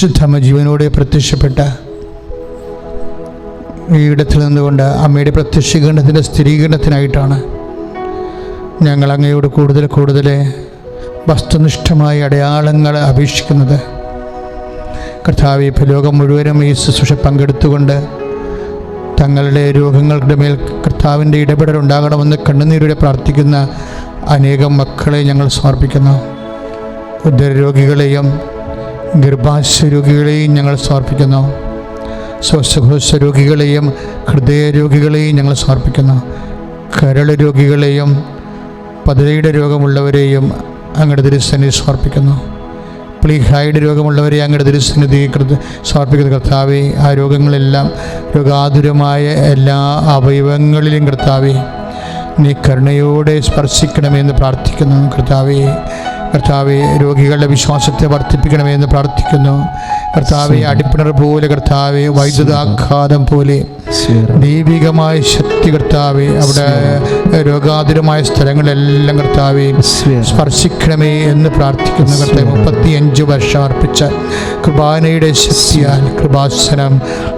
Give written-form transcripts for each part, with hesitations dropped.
പരിശുദ്ധമ്മ ജീവനോടെ പ്രത്യക്ഷപ്പെട്ട ഈ ഇടത്തിൽ നിന്നുകൊണ്ട് അമ്മയുടെ പ്രത്യക്ഷീകരണത്തിൻ്റെ സ്ഥിരീകരണത്തിനായിട്ടാണ് ഞങ്ങൾ അങ്ങയോട് കൂടുതൽ കൂടുതൽ വസ്തുനിഷ്ഠമായ അടയാളങ്ങൾ അപേക്ഷിക്കുന്നത്. കർത്താവേ, ഇപ്പോൾ ലോകം മുഴുവനും ഈ ശുശ്രൂഷ പങ്കെടുത്തുകൊണ്ട് തങ്ങളുടെ രോഗങ്ങളുടെ മേൽ കർത്താവിൻ്റെ ഇടപെടൽ ഉണ്ടാകണമെന്ന് കണ്ണുനീരോടെ പ്രാർത്ഥിക്കുന്ന അനേകം മക്കളെ ഞങ്ങൾ സമർപ്പിക്കുന്നു. ഉദരരോഗികളെയും ഗർഭാശയ രോഗികളെയും ഞങ്ങൾ സമർപ്പിക്കുന്നു. ശ്വാസകോശ രോഗികളെയും ഹൃദയ രോഗികളെയും ഞങ്ങൾ സമർപ്പിക്കുന്നു. കരൾ രോഗികളെയും പതരയുടെ രോഗമുള്ളവരെയും അങ്ങയുടെ തിരുസന്നിധി സമർപ്പിക്കുന്നു. പ്ലീഹൈഡ് രോഗമുള്ളവരെ അങ്ങയുടെ തിരുസന്നിധി സമർപ്പിക്കുന്ന കർത്താവേ, ആ രോഗങ്ങളെല്ലാം രോഗാതുരമായ എല്ലാ അവയവങ്ങളിലും കർത്താവേ നീ കരുണയോടെ സ്പർശിക്കണമെന്ന് പ്രാർത്ഥിക്കുന്നു. കർത്താവെ രോഗികളുടെ വിശ്വാസത്തെ വർദ്ധിപ്പിക്കണമെന്ന് പ്രാർത്ഥിക്കുന്നു. കർത്താവെ, അടിപ്പിണർ പോലെ കർത്താവെ, വൈദ്യുതാഘാതം പോലെ ദൈവികമായ ശക്തി കർത്താവെ അവിടെ രോഗാതുരമായ സ്ഥലങ്ങളെല്ലാം കർത്താവെ സ്പർശിക്കണമേ എന്ന് പ്രാർത്ഥിക്കുന്നു. കർത്താവ് 35 വർഷം അർപ്പിച്ച കൃപാനയുടെ ശക്തിയാൽ കൃപാസനം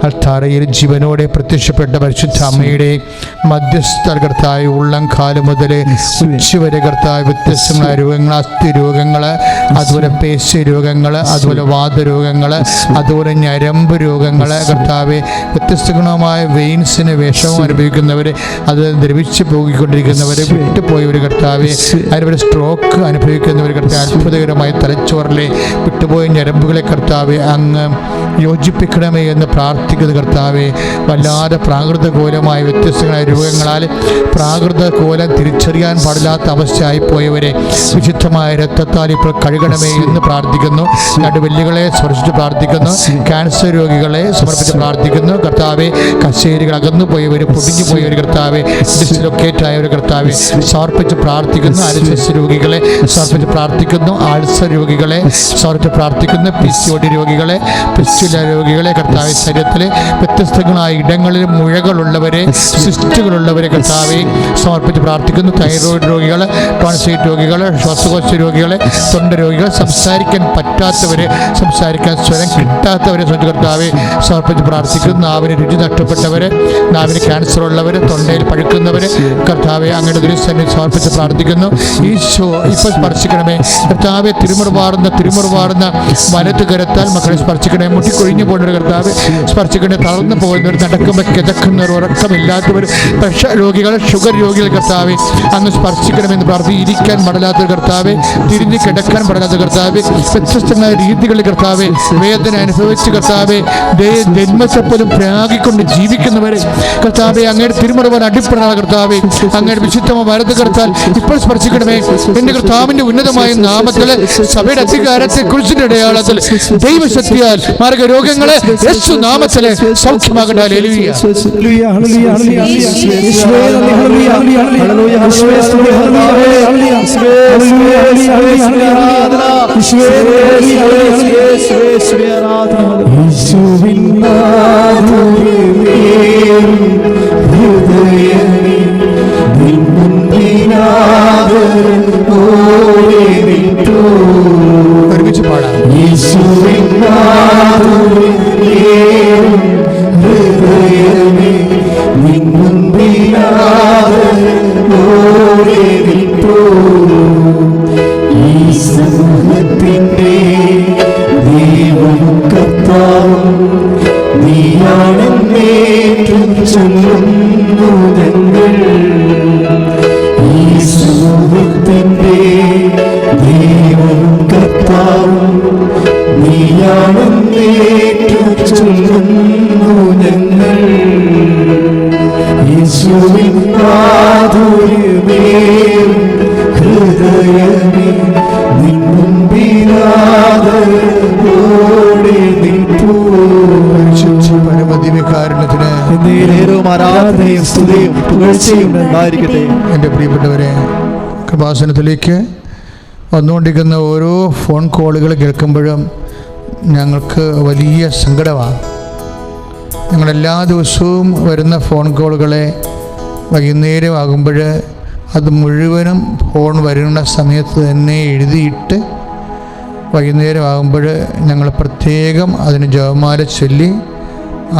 അൾത്താരയിൽ ജീവനോടെ പ്രത്യക്ഷപ്പെട്ട പരിശുദ്ധ അമ്മയുടെ മധ്യസ്ഥ കർത്താവ് ഉള്ളംകാലം മുതൽ ഉച്ചവരെ കർത്താവ് വ്യത്യസ്തങ്ങളായ രോഗങ്ങൾ, അസ്ഥി രോഗങ്ങൾ, അതുപോലെ പേശി രോഗങ്ങൾ, അതുപോലെ വാതരോഗങ്ങൾ, അതുപോലെ ഞരമ്പ് രോഗങ്ങൾ കർത്താവെ, വ്യത്യസ്തമായ വെയിൻസിന് വിഷമം അനുഭവിക്കുന്നവർ, അത് ദ്രവിച്ച് പോയിക്കൊണ്ടിരിക്കുന്നവർ, വിട്ടുപോയവർ കർത്താവെ, അതുപോലെ സ്ട്രോക്ക് അനുഭവിക്കുന്നവർ കർത്താവ്, അത്ഭുതകരമായ തലച്ചോറിലെ വിട്ടുപോയ ഞരമ്പുകളെ കർത്താവെ അങ്ങ് യോജിപ്പിക്കണമേ എന്ന് പ്രാർത്ഥിക്കുന്ന കർത്താവെ, വല്ലാതെ പ്രാകൃതകോലമായ വ്യത്യസ്തങ്ങളായ രോഗങ്ങളാൽ പ്രാകൃതകോലം തിരിച്ചറിയാൻ പാടില്ലാത്ത അവസ്ഥയായിപ്പോയവരെ വിശുദ്ധമായ രക്തത്താൽ ഇപ്പോൾ കഴുകണമേ എന്ന് പ്രാർത്ഥിക്കുന്നു. നടുവെല്ലുകളെ സ്പർശിച്ച് പ്രാർത്ഥിക്കുന്നു. ക്യാൻസർ രോഗികളെ സമർപ്പിച്ച് പ്രാർത്ഥിക്കുന്നു. കർത്താവെ, കശേരികൾ അകന്നു പോയവർ, പൊടിഞ്ഞു പോയവർ കർത്താവെ, ഡിസ്ലൊക്കേറ്റ് ആയവർ കർത്താവെ സമർപ്പിച്ച് പ്രാർത്ഥിക്കുന്നു. അരിസസ് രോഗികളെ സമർപ്പിച്ച് പ്രാർത്ഥിക്കുന്നു. ആൾസർ രോഗികളെ സമർപ്പിച്ച് പ്രാർത്ഥിക്കുന്നു. PCOD രോഗികളെ, പിസ്റ്റുല രോഗികളെ കർത്താവെ, ശരീരത്തിലെ വ്യത്യസ്തങ്ങളായ ഇടങ്ങളിൽ മുഴകളുള്ളവരെ, സിസ്റ്റുകളുള്ളവരെ കർത്താവെ സമർപ്പിച്ച് പ്രാർത്ഥിക്കുന്നു. തൈറോയിഡ് രോഗികൾ, ടോൺസൈറ്റ് രോഗികൾ, ശ്വാസകോശ രോഗികളെ, തൊണ്ട രോഗികൾ, സംസാരിക്കാൻ പറ്റാത്തവരെ, സംസാരിക്കാൻ സ്വരം കിട്ടാത്തവരെ കർത്താവെ സമർപ്പിച്ച് പ്രാർത്ഥിക്കുന്നു. നാവിന് രുചി നഷ്ടപ്പെട്ടവരെ, നാവിന് ക്യാൻസർ ഉള്ളവർ, തൊണ്ടയിൽ പഴുക്കുന്നവർ കർത്താവെ അങ്ങയുടെ ദുരിസന്നിധി സമർപ്പിച്ച് പ്രാർത്ഥിക്കുന്നു. ഈശോ ഇപ്പോൾ സ്പർശിക്കണമേ കർത്താവെ, തിരുമുറുവാറുന്ന വലത്ത് കരത്താൽ മക്കളെ സ്പർശിക്കണേ. മുട്ടിക്കൊഴിഞ്ഞു പോകുന്നവർ കർത്താവെ സ്പർശിക്കണേ. തളർന്നു പോകുന്നവർ, നടക്കുമ്പോൾ കിതക്കുന്നവർ, ഉറക്കമില്ലാത്തവർ, പ്രഷർ രോഗികൾ, ഷുഗർ രോഗികൾ കർത്താവെ അങ്ങ് സ്പർശിക്കണമെന്ന് പ്രാർത്ഥിക്കും. ഇരിക്കാൻ പാടില്ലാത്ത കർത്താവെ, തിരിഞ്ഞ് കിടക്കാൻ പാടില്ലാത്ത കർത്താവെ, വ്യത്യസ്തമായ രീതികളിൽ കർത്താവെ വേദന അനുഭവിച്ച് കർത്താവെ ജന്മത്തെപ്പോലും പ്രാഗിക്കൊണ്ട് ജീവിക്കുന്നവരെ കർത്താവെ അങ്ങയുടെ തിരുമുറവാൻ അടിപ്പെടാ കർത്താവെ, അങ്ങയുടെ വിശുദ്ധമ വലത് കർത്താൽ ഇപ്പോൾ സ്പർശിക്കണമേ. എന്റെ കർത്താവിന്റെ ഉന്നതമായ നാമത്തിൽ സഭയുടെ അധികാരത്തെ കുറിച്ചിന്റെ അടയാളത്തിൽ ദൈവശക്തിയാൽ മാർഗരോഗങ്ങളെ യേശു നാമത്തിലെ സൗഖ്യമാകട്ടെ. ഒരുമിച്ച് പാടാം. എൻ്റെ പ്രിയപ്പെട്ടവരെ, കൃപാസനത്തിലേക്ക് വന്നുകൊണ്ടിരിക്കുന്ന ഓരോ ഫോൺ കോളുകൾ കേൾക്കുമ്പോഴും ഞങ്ങൾക്ക് വലിയ സങ്കടമാണ്. ഞങ്ങളെല്ലാ ദിവസവും വരുന്ന ഫോൺ കോളുകളെ വൈകുന്നേരം ആകുമ്പോൾ അത് മുഴുവനും ഫോൺ വരുന്ന സമയത്ത് തന്നെ എഴുതിയിട്ട് വൈകുന്നേരം ആകുമ്പോൾ ഞങ്ങൾ പ്രത്യേകം അതിന് ജപമാല ചൊല്ലി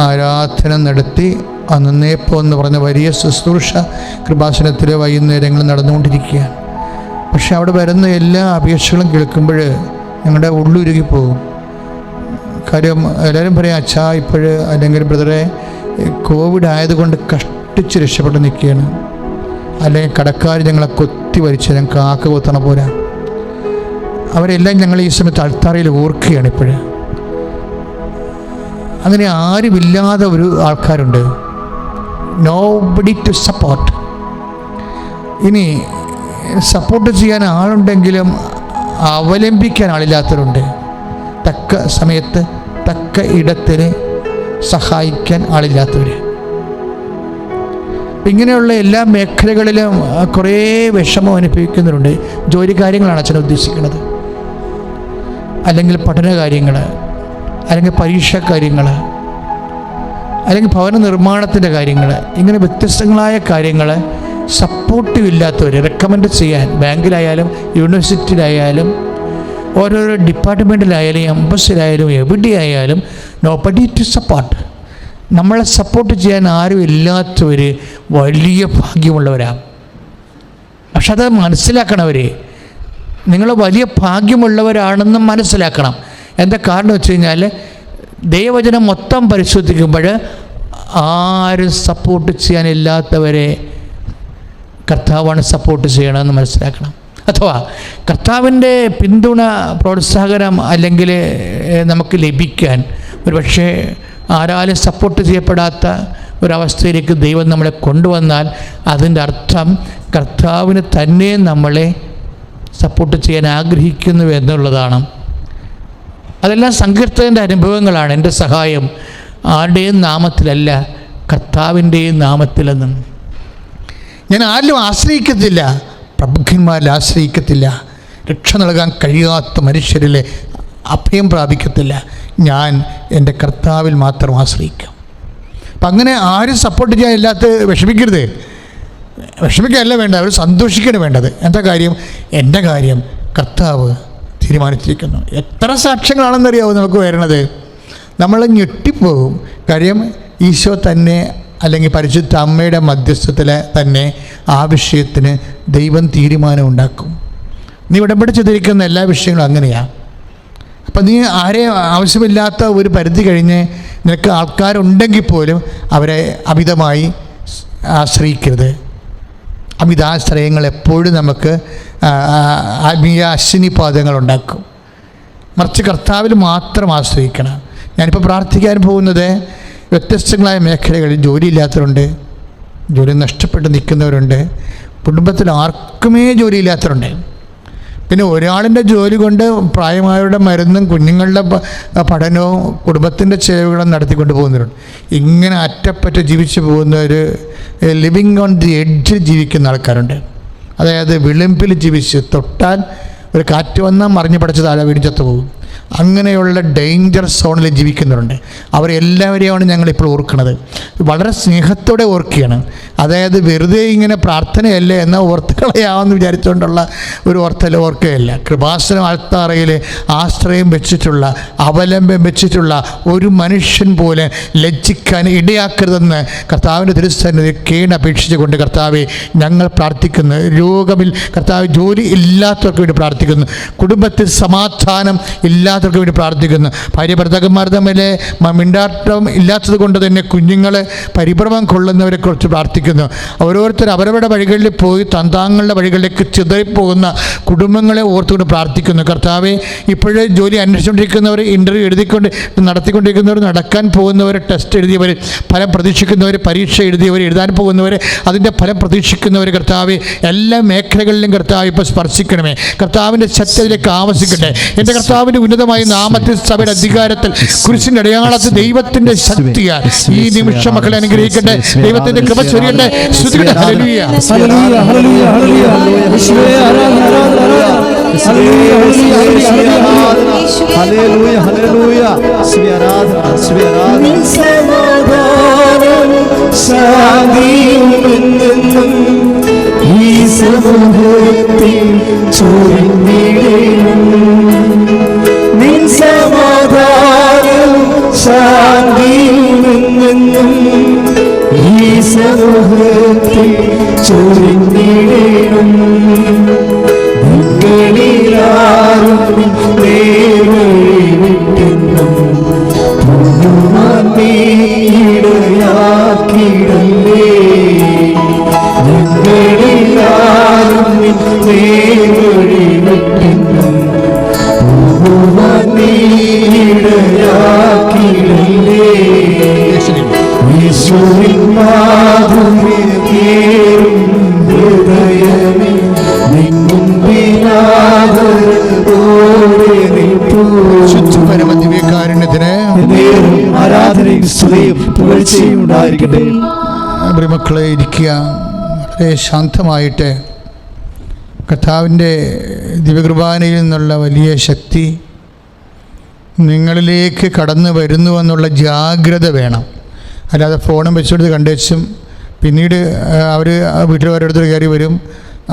ആരാധന നടത്തി അന്നേപ്പം എന്ന് പറഞ്ഞ വലിയ ശുശ്രൂഷ കൃപാസനത്തിൽ വൈകുന്നേരങ്ങളിൽ നടന്നുകൊണ്ടിരിക്കുകയാണ്. പക്ഷെ അവിടെ വരുന്ന എല്ലാ അപേക്ഷകളും കേൾക്കുമ്പോൾ ഞങ്ങളുടെ ഉള്ളുരുകിപ്പോകും. കാര്യം എല്ലാവരും പറയും, അച്ഛാ ഇപ്പോഴ് അല്ലെങ്കിൽ ബ്രദറെ കോവിഡ് ആയതുകൊണ്ട് കഷ്ടിച്ച് രക്ഷപ്പെട്ട് നിൽക്കുകയാണ്, അല്ലെങ്കിൽ കടക്കാർ ഞങ്ങളെ കൊത്തി വലിച്ച് ഞങ്ങൾക്ക് കാക്ക കൊത്തണ പോരാ. അവരെല്ലാം ഞങ്ങൾ ഈ സമയത്ത് അൾത്താരയിൽ ഓർക്കുകയാണ്. ഇപ്പോഴ് അങ്ങനെ ആരുമില്ലാതെ ഒരു ആൾക്കാരുണ്ട്, നോബഡി ടു സപ്പോർട്ട്. ഇനി സപ്പോർട്ട് ചെയ്യാൻ ആളുണ്ടെങ്കിലും അവലംബിക്കാൻ ആളില്ലാത്തവരുണ്ട്. തക്ക സമയത്ത് തക്ക ഇടത്തിന് സഹായിക്കാൻ ആളില്ലാത്തവർ. ഇങ്ങനെയുള്ള എല്ലാ മേഖലകളിലും കുറേ വിഷമം അനുഭവിക്കുന്നവരുണ്ട്. ജോലി കാര്യങ്ങളാണ് അച്ഛൻ ഉദ്ദേശിക്കുന്നത്, അല്ലെങ്കിൽ പഠന കാര്യങ്ങൾ, അല്ലെങ്കിൽ പരീക്ഷ കാര്യങ്ങൾ, അല്ലെങ്കിൽ ഭവന നിർമ്മാണത്തിൻ്റെ കാര്യങ്ങൾ, ഇങ്ങനെ വ്യത്യസ്തങ്ങളായ കാര്യങ്ങൾ സപ്പോർട്ടീവ് ഇല്ലാത്തവർ റെക്കമെൻഡ് ചെയ്യാൻ ബാങ്കിലായാലും യൂണിവേഴ്സിറ്റിയിലായാലും ഓരോരോ ഡിപ്പാർട്ട്മെൻറ്റിലായാലും എംബസിലായാലും എവിടെയായാലും നോബഡി ടു സപ്പോർട്ട്. നമ്മളെ സപ്പോർട്ട് ചെയ്യാൻ ആരും ഇല്ലാത്തവർ വലിയ ഭാഗ്യമുള്ളവരാണ്. പക്ഷെ അത് മനസ്സിലാക്കണവർ, നിങ്ങൾ വലിയ ഭാഗ്യമുള്ളവരാണെന്നും മനസ്സിലാക്കണം. എന്താ കാരണം വെച്ച് കഴിഞ്ഞാൽ ദൈവവചനം മൊത്തം പരിശോധിക്കുമ്പോൾ ആരും സപ്പോർട്ട് ചെയ്യാനില്ലാത്തവരെ കർത്താവാണ് സപ്പോർട്ട് ചെയ്യണമെന്ന് മനസ്സിലാക്കണം. അഥവാ കർത്താവിൻ്റെ പിന്തുണ, പ്രോത്സാഹനം അല്ലെങ്കിൽ നമുക്ക് ലഭിക്കാൻ ഒരുപക്ഷെ ആരാലും സപ്പോർട്ട് ചെയ്യപ്പെടാത്ത ഒരവസ്ഥയിലേക്ക് ദൈവം നമ്മളെ കൊണ്ടുവന്നാൽ അതിൻ്റെ അർത്ഥം കർത്താവിന് തന്നെ നമ്മളെ സപ്പോർട്ട് ചെയ്യാൻ ആഗ്രഹിക്കുന്നു എന്നുള്ളതാണ്. അതെല്ലാം സങ്കീർത്തകൻ്റെ അനുഭവങ്ങളാണ്. എൻ്റെ സഹായം ആരുടെയും നാമത്തിലല്ല, കർത്താവിൻ്റെയും നാമത്തിലെന്നും. ഞാൻ ആരിലും ആശ്രയിക്കത്തില്ല, പ്രഭുക്കന്മാരിൽ ആശ്രയിക്കത്തില്ല, രക്ഷ നൽകാൻ കഴിയാത്ത മനുഷ്യരിലെ അഭയം പ്രാപിക്കത്തില്ല. ഞാൻ എൻ്റെ കർത്താവിൽ മാത്രം ആശ്രയിക്കും. അപ്പം അങ്ങനെ ആരും സപ്പോർട്ട് ചെയ്യാനില്ലാത്ത വിഷമിക്കരുത്. വിഷമിക്കുകയല്ല വേണ്ടത്, അവർ സന്തോഷിക്കുകയാണ് വേണ്ടത്. എന്താ കാര്യം? എൻ്റെ കാര്യം കർത്താവ് തീരുമാനിച്ചിരിക്കുന്നു. എത്ര സാക്ഷ്യങ്ങളാണെന്നറിയാവോ നമുക്ക് വരണത്? നമ്മൾ ഞെട്ടിപ്പോകും. കാര്യം ഈശോ തന്നെ അല്ലെങ്കിൽ പരിശുദ്ധ അമ്മയുടെ മധ്യസ്ഥത്തിൽ തന്നെ ആ വിഷയത്തിന് ദൈവം തീരുമാനം ഉണ്ടാക്കും. നീ ഉടമ്പടി ചെയ്തിരിക്കുന്ന എല്ലാ വിഷയങ്ങളും അങ്ങനെയാണ്. അപ്പം നീ ആരെയും ആവശ്യമില്ലാത്ത ഒരു പരിധി കഴിഞ്ഞ് നിനക്ക് ആൾക്കാരുണ്ടെങ്കിൽ പോലും അവരെ അമിതമായി ആശ്രയിക്കരുത്. അമിതാശ്രയങ്ങൾ എപ്പോഴും നമുക്ക് ആത്മീയ അശ്വിനിപാദങ്ങളുണ്ടാക്കും. മറിച്ച് കർത്താവിൽ മാത്രം ആശ്രയിക്കണം. ഞാനിപ്പോൾ പ്രാർത്ഥിക്കാൻ പോകുന്നത് വ്യത്യസ്തങ്ങളായ മേഖലകളിൽ ജോലിയില്ലാത്തവരുണ്ട്, ജോലി നഷ്ടപ്പെട്ട് നിൽക്കുന്നവരുണ്ട്, കുടുംബത്തിൽ ആർക്കുമേ ജോലിയില്ലാത്തവരുണ്ട്. പിന്നെ ഒരാളിൻ്റെ ജോലി കൊണ്ട് പ്രായമായവരുടെ മരുന്നും കുഞ്ഞുങ്ങളുടെ പഠനവും കുടുംബത്തിൻ്റെ ചെലവുകളും നടത്തിക്കൊണ്ട് പോകുന്നവരുണ്ട്. ഇങ്ങനെ അറ്റപ്പറ്റ ജീവിച്ചു പോകുന്നവർ, ലിവിങ് ഓൺ ദി എഡ്ജിൽ ജീവിക്കുന്ന ആൾക്കാരുണ്ട്. അതായത് വിളിമ്പിൽ ജീവിച്ച് തൊട്ടാൽ ഒരു കാറ്റ് വന്നാൽ മറിഞ്ഞു പടച്ച് താഴെ വീട് ചത്തു പോകും. അങ്ങനെയുള്ള ഡേഞ്ചർ സോണിൽ ജീവിക്കുന്നവരുണ്ട്. അവരെല്ലാവരെയാണ് ഞങ്ങളിപ്പോൾ ഓർക്കുന്നത്. വളരെ സ്നേഹത്തോടെ ഓർക്കുകയാണ്. അതായത് വെറുതെ ഇങ്ങനെ പ്രാർത്ഥനയല്ലേ എന്നാൽ ഓർത്തുകളയാമെന്ന് വിചാരിച്ചുകൊണ്ടുള്ള ഒരു ഓർക്കുകയല്ല. കൃപാസനം ആൾത്താറയിൽ ആശ്രയം വെച്ചിട്ടുള്ള, അവലംബം വെച്ചിട്ടുള്ള ഒരു മനുഷ്യൻ പോലെ ലജ്ജിക്കാൻ ഇടയാക്കരുതെന്ന് കർത്താവിൻ്റെ തിരുസന്നിധി കേണപേക്ഷിച്ചുകൊണ്ട് കർത്താവെ ഞങ്ങൾ പ്രാർത്ഥിക്കുന്നു. രോഗമിൽ കർത്താവ് ജോലി ഇല്ലാത്തവർക്ക് വേണ്ടി പ്രാർത്ഥിക്കുന്നു. കുടുംബത്തിൽ സമാധാനം ഇല്ലാത്തവർക്ക് വേണ്ടി പ്രാർത്ഥിക്കുന്നു. ഭാര്യ ഭർത്താക്കന്മാർ തമ്മിൽ മിണ്ടാട്ടം ഇല്ലാത്തത് കൊണ്ട് തന്നെ കുഞ്ഞുങ്ങൾ പരിഭ്രമം കൊള്ളുന്നവരെ കുറിച്ച് പ്രാർത്ഥിക്കുന്നു. ഓരോരുത്തർ അവരവരുടെ വഴികളിൽ പോയി തന്താങ്ങളുടെ വഴികളിലേക്ക് ചിതറിപ്പോകുന്ന കുടുംബങ്ങളെ ഓർത്തുകൊണ്ട് പ്രാർത്ഥിക്കുന്നു. കർത്താവെ ഇപ്പോഴേ ജോലി അന്വേഷിച്ചുകൊണ്ടിരിക്കുന്നവർ, ഇൻ്റർവ്യൂ നടത്തിക്കൊണ്ടിരിക്കുന്നവർ, നടക്കാൻ പോകുന്നവർ, ടെസ്റ്റ് എഴുതിയവർ, ഫലം പ്രതീക്ഷിക്കുന്നവർ, പരീക്ഷ എഴുതിയവർ, എഴുതാൻ പോകുന്നവർ, അതിൻ്റെ ഫലം പ്രതീക്ഷിക്കുന്നവർ, കർത്താവെ എല്ലാ മേഖലകളിലും കർത്താവ് ഇപ്പോൾ സ്പർശിക്കണമേ. കർത്താവിൻ്റെ ശക്തിയിലേക്ക് ആവസിക്കട്ടെ. എൻ്റെ കർത്താവിൻ്റെ ഉന്നതമായ നാമത്തിൽ, സഭയുടെ അധികാരത്തിൽ, കുരിശിൻ്റെ അടയാളത്തിൽ, ദൈവത്തിൻ്റെ ശക്തിയാൽ ഈ നിമിഷം മക്കളെ അനുഗ്രഹിക്കട്ടെ. ദൈവത്തിൻ്റെ കൃപ ചൊരിയട്ടെ. സ്തുതിക്കട്ടെ. Hallelujah, hallelujah, hallelujah, hallelujah, hallelujah, hallelujah. സ്തുതി, ആരാധന, സ്തുതി, ആരാധന. സമാധാനം ശാന്തിയും ഈ സമൂഹത്തിൽ ചൊരിഞ്ഞിടേണം. നിൻ സമാധാനം ശാന്തിയും ഈ സമൂഹത്തിൽ ചൊരിഞ്ഞിടണം. നിങ്ങളിലാരും നേർവഴി വിട്ടെന്നും ഇടയാക്കിടല്ലേ. നിങ്ങളിലാരും നേർവഴി വിട്ടെന്നും ഇടയാക്കിടല്ലേ. യേശുവിൻ മാധുര്യമേറും ഹൃദയമേ പരമദിവ്യകാരുണ്യത്തിന് ആരാധനയും സ്തുതിയും പുകഴ്ചയും ഉണ്ടായിരിക്കട്ടെ. മക്കളെ ഇരിക്കുക. വളരെ ശാന്തമായിട്ട് കർത്താവിൻ്റെ ദിവ്യകുർബാനയിൽ നിന്നുള്ള വലിയ ശക്തി നിങ്ങളിലേക്ക് കടന്നു വരുന്നുവെന്നുള്ള ജാഗ്രത വേണം. അല്ലാതെ ഫോണും വെച്ചുകൊടുത്ത് കണ്ടുവച്ചും പിന്നീട് അവർ വീട്ടിൽ ഓരോരുത്തർ കയറി വരും,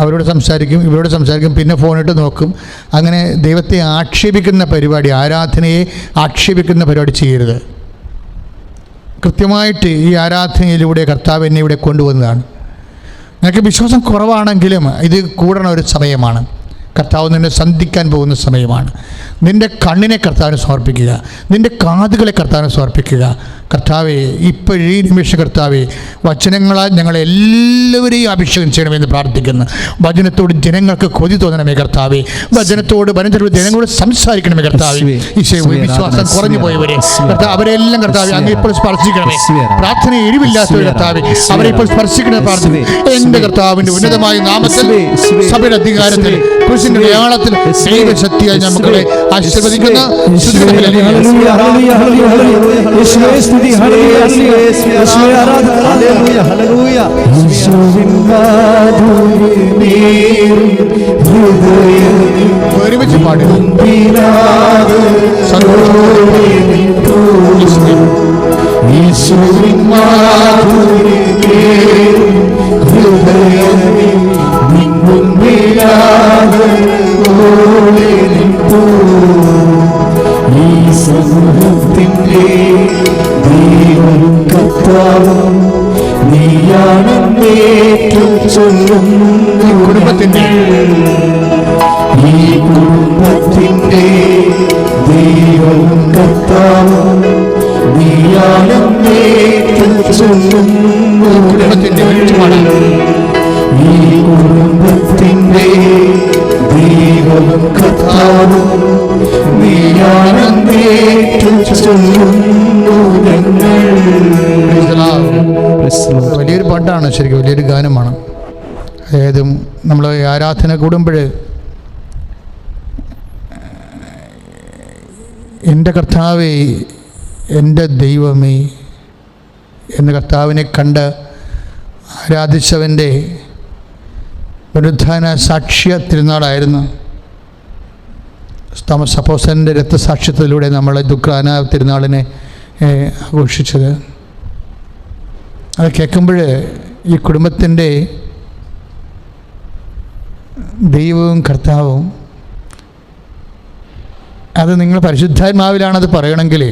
അവരോട് സംസാരിക്കും, ഇവരോട് സംസാരിക്കും, പിന്നെ ഫോണിട്ട് നോക്കും. അങ്ങനെ ദൈവത്തെ ആക്ഷേപിക്കുന്ന പരിപാടി, ആരാധനയെ ആക്ഷേപിക്കുന്ന പരിപാടി ചെയ്യരുത്. കൃത്യമായിട്ട് ഈ ആരാധനയിലൂടെ കർത്താവ് എന്നെ ഇവിടെ കൊണ്ടുവന്നതാണ്. നിനക്ക് വിശ്വാസം കുറവാണെങ്കിലും ഇത് കൂടണ ഒരു സമയമാണ്. കർത്താവ് നിന്നെ സന്ധിക്കാൻ പോകുന്ന സമയമാണ്. നിൻ്റെ കണ്ണിനെ കർത്താവിന് സമർപ്പിക്കുക, നിൻ്റെ കാതുകളെ കർത്താവിന് സമർപ്പിക്കുക. കർത്താവെ, ഇപ്പോഴീ നിമിഷം കർത്താവെ, വചനങ്ങളാൽ ഞങ്ങളെല്ലാവരെയും അഭിഷേകം ചെയ്യണമെന്ന് പ്രാർത്ഥിക്കുന്നു. വചനത്തോട് ജനങ്ങൾക്ക് കൊതി തോന്നണമേ കർത്താവെ. വചനത്തോട് ജനങ്ങളോട് സംസാരിക്കണമേ കർത്താവെ. വിശ്വാസം കുറഞ്ഞു പോയവരെ കർത്താവ്, അവരെല്ലാം കർത്താവെ അങ്ങ് ഇപ്പോൾ സ്പർശിക്കണമേ. പ്രാർത്ഥന എരിവില്ലാത്തവർ കർത്താവെ, അവരെ ഇപ്പോൾ സ്പർശിക്കണമെന്ന് പ്രാർത്ഥിക്കുന്നു. എൻ്റെ കർത്താവിൻ്റെ ഉന്നതമായ നാമത്തിൽ, സഭയുടെ അധികാരത്തിൽ, ക്രിസ്തുവിന്റെ അടയാളത്തിൽ ദൈവശക്തിയായി ഞങ്ങളെ ആശീർവദിക്കുന്ന ഒരുമിച്ച് പാടുക. ഈ സമൂഹത്തിൻ്റെ ദൈവം കർത്താവും നീയാണെന്നേറ്റു ചൊല്ലുന്നു. കുടുംബത്തിൻ്റെ ഈ കുടുംബത്തിൻ്റെ ദൈവം കർത്താവും നീയാണെന്നേറ്റു ചൊല്ലുന്നു. കുടുംബത്തിൻ്റെ ഈ കുടുംബത്തിൻ്റെ ദൈവം കർത്താവും നീയാണെന്നേറ്റു ചൊല്ലുന്നു ഞങ്ങൾ. വലിയൊരു പാട്ടാണ്, ശരിക്കും വലിയൊരു ഗാനമാണ്. അതായത് നമ്മൾ ആരാധന കൂടുമ്പോൾ എൻ്റെ കർത്താവേ, എൻ്റെ ദൈവമേ എന്ന് കർത്താവിനെ കണ്ട് ആരാധിച്ചവൻ്റെ പുനരുത്ഥാന സാക്ഷ്യ തിരുനാളായിരുന്നു. തോമസ് അപ്പോസ്തലൻ്റെ രക്തസാക്ഷ്യത്തിലൂടെ നമ്മൾ ദുഃഖാന തിരുനാളിനെ ആഘോഷിച്ചത്. അത് കേൾക്കുമ്പോൾ ഈ കുടുംബത്തിൻ്റെ ദൈവവും കർത്താവും, അത് നിങ്ങൾ പരിശുദ്ധാത്മാവിലാണത് പറയണമെങ്കിൽ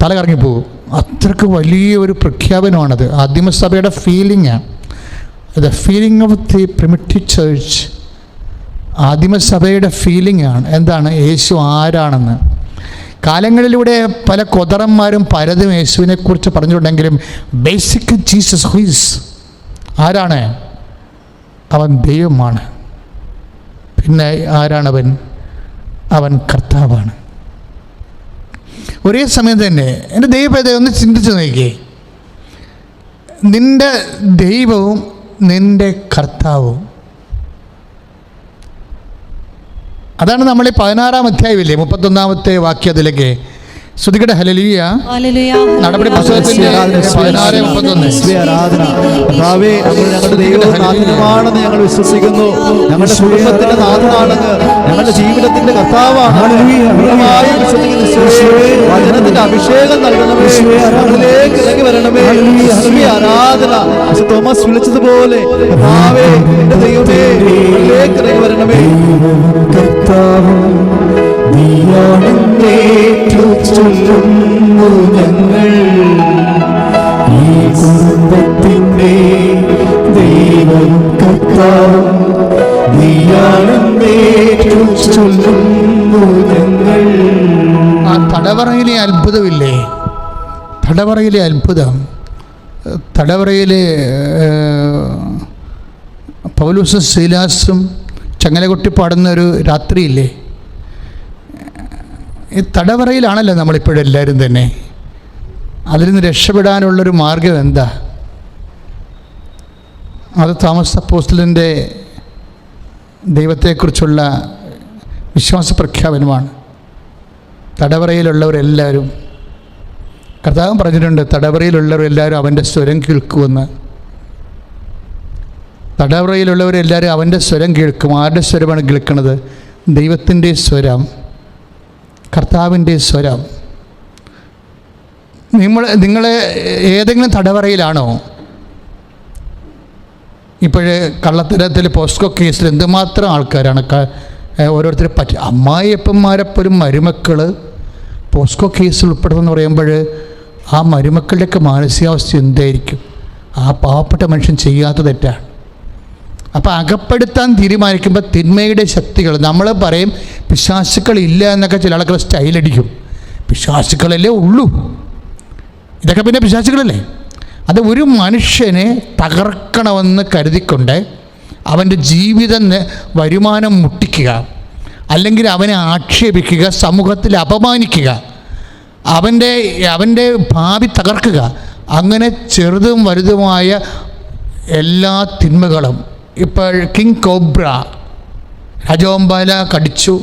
തല കറങ്ങിപ്പോകും. അത്രയ്ക്ക് വലിയൊരു പ്രഖ്യാപനമാണത്. ആദിമസഭയുടെ ഫീലിംഗാണ്. The feeling of the primitive church. ആദിമസഭയുടെ ഫീലിംഗ് ആണ്. എന്താണ്? യേശു ആരാണെന്ന്. കാലങ്ങളിലൂടെ പല കൊതറന്മാരും പലതും യേശുവിനെക്കുറിച്ച് പറഞ്ഞിട്ടുണ്ടെങ്കിലും ബേസിക് ജീസസ് ഹുയിസ് ആരാണ്? അവൻ ദൈവമാണ്. പിന്നെ ആരാണവൻ? അവൻ കർത്താവാണ്. ഒരേ സമയം തന്നെ എൻ്റെ ദൈവത്തെ ഒന്ന് ചിന്തിച്ച് നോക്കിയേ. നിൻ്റെ ദൈവവും നിൻ്റെ കർത്താവും. അതാണ് നമ്മൾ ഈ 16-ാം അധ്യായമില്ലേ, 31-ാമത്തെ വാക്യത്തിലേക്ക് ശ്രുതികട ഹല്ലേലൂയ. നടപടി പുസ്തകത്തിന്റെ 16:31. ഞങ്ങളുടെ ദൈവം നാഥനുമാണെന്ന് ഞങ്ങൾ വിശ്വസിക്കുന്നു. ഞങ്ങളുടെ കുടുംബത്തിന്റെ നാഥനാണെന്ന്, ഞങ്ങളുടെ ജീവിതത്തിന്റെ കർത്താവാണ് വചനത്തിന്റെ അഭിഷേകം നൽകണമേ, ഞങ്ങളിലേക്ക് ഇറങ്ങി വരണമേ. ആരാധന തോമസ് വിളിച്ചതുപോലെ കർത്താവേ, എന്റെ ദൈവമേ, ഞങ്ങളിലേക്ക് ഇറങ്ങി വരണമേ. കർത്താവ് നീയാണ് നീയാണെന്നേറ്റു ചൊല്ലുന്നു ഞങ്ങൾ. ഈ കുടുംബത്തിൻ്റെ ദൈവം കർത്താവും നീയാണെന്നേറ്റു ചൊല്ലുന്നു ഞങ്ങൾ. ആ തടവറയിലെ അത്ഭുതമില്ലേ, തടവറയിലെ അത്ഭുതം, തടവറയിലെ പൗലോസും ശീലാസും ചങ്ങലകൊട്ടി പാടുന്ന ഒരു രാത്രിയില്ലേ, ഈ തടവറയിലാണല്ലോ നമ്മളിപ്പോഴെല്ലാവരും തന്നെ. അതിൽ നിന്ന് രക്ഷപ്പെടാനുള്ളൊരു മാർഗം എന്താ? അത് തോമസ് അപ്പോസ്തലൻ്റെ ദൈവത്തെക്കുറിച്ചുള്ള വിശ്വാസ പ്രഖ്യാപനമാണ്. തടവറയിലുള്ളവരെല്ലാവരും, കർത്താവ് പറഞ്ഞിട്ടുണ്ട്, തടവറയിലുള്ളവരെല്ലാവരും അവൻ്റെ സ്വരം കേൾക്കുമെന്ന്. തടവറയിലുള്ളവരെല്ലാവരും അവൻ്റെ സ്വരം കേൾക്കും. ആരുടെ സ്വരമാണ് കേൾക്കുന്നത്? ദൈവത്തിൻ്റെ സ്വരം, കർത്താവിൻ്റെ സ്വരം. നിങ്ങൾ ഏതെങ്കിലും തടവറയിലാണോ? ഇപ്പോഴേ കള്ളത്തരത്തിൽ പോസ്കോ കേസിൽ എന്തുമാത്രം ആൾക്കാരാണ് ഓരോരുത്തരെ പറ്റി, അമ്മായിയപ്പന്മാരെപ്പോലും മരുമക്കൾ പോസ്കോ കേസിൽ ഉൾപ്പെടുമെന്ന് പറയുമ്പോൾ ആ മരുമക്കളുടെയൊക്കെ മാനസികാവസ്ഥ എന്തായിരിക്കും? ആ പാവപ്പെട്ട മനുഷ്യൻ ചെയ്യാത്ത തെറ്റാണ്. അപ്പോൾ അകപ്പെടുത്താൻ തീരുമാനിക്കുമ്പോൾ തിന്മയുടെ ശക്തികൾ, നമ്മൾ പറയും പിശാചുക്കളില്ല എന്നൊക്കെ ചില ആൾക്കാർ സ്റ്റൈലടിക്കും. പിശാചുക്കളല്ലേ ഉള്ളൂ, ഇതൊക്കെ പിന്നെ പിശാചുക്കളല്ലേ? അത് ഒരു മനുഷ്യനെ തകർക്കണമെന്ന് കരുതിക്കൊണ്ട് അവൻ്റെ ജീവിതം വരുമാനം മുട്ടിക്കുക, അല്ലെങ്കിൽ അവനെ ആക്ഷേപിക്കുക, സമൂഹത്തിൽ അപമാനിക്കുക, അവൻ്റെ ഭാവി തകർക്കുക, അങ്ങനെ ചെറുതും വലുതുമായ എല്ലാ തിന്മകളും. ഇപ്പോൾ കിങ് കോബ്ര രാജവെമ്പാല കടിച്ചു.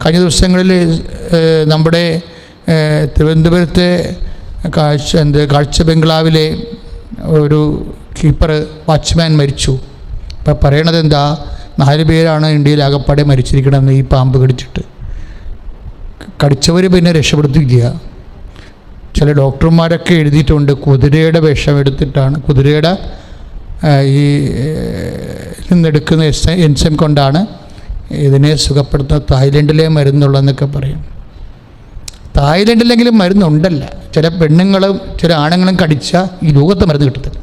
കഴിഞ്ഞ ദിവസങ്ങളിൽ നമ്മുടെ തിരുവനന്തപുരത്തെ കാഴ്ച ബംഗ്ലാവിലെ ഒരു കീപ്പർ വാച്ച്മാൻ മരിച്ചു. ഇപ്പം പറയണത് എന്താ? 4 പേരാണ് ഇന്ത്യയിൽ ആകപ്പാടെ മരിച്ചിരിക്കണമെന്ന് ഈ പാമ്പ് കടിച്ചിട്ട്. കടിച്ചവർ പിന്നെ രക്ഷപ്പെടുത്തിക്കുക. ചില ഡോക്ടർമാരൊക്കെ എഴുതിയിട്ടുണ്ട്, കുതിരയുടെ വിഷം എടുത്തിട്ടാണ്, കുതിരയുടെ ഈ നിന്നെടുക്കുന്ന എൻസൈം കൊണ്ടാണ് ഇതിനെ സുഖപ്പെടുത്തുന്ന. തായ്ലൻഡിലെ മരുന്നുള്ളതെന്നൊക്കെ പറയും. തായ്ലൻഡിലെങ്കിലും മരുന്നുണ്ടല്ല. ചില പെണ്ണുങ്ങളും ചില ആണുങ്ങളും കടിച്ചാൽ ഈ ലോകത്ത് മരുന്ന് കിട്ടത്തില്ല.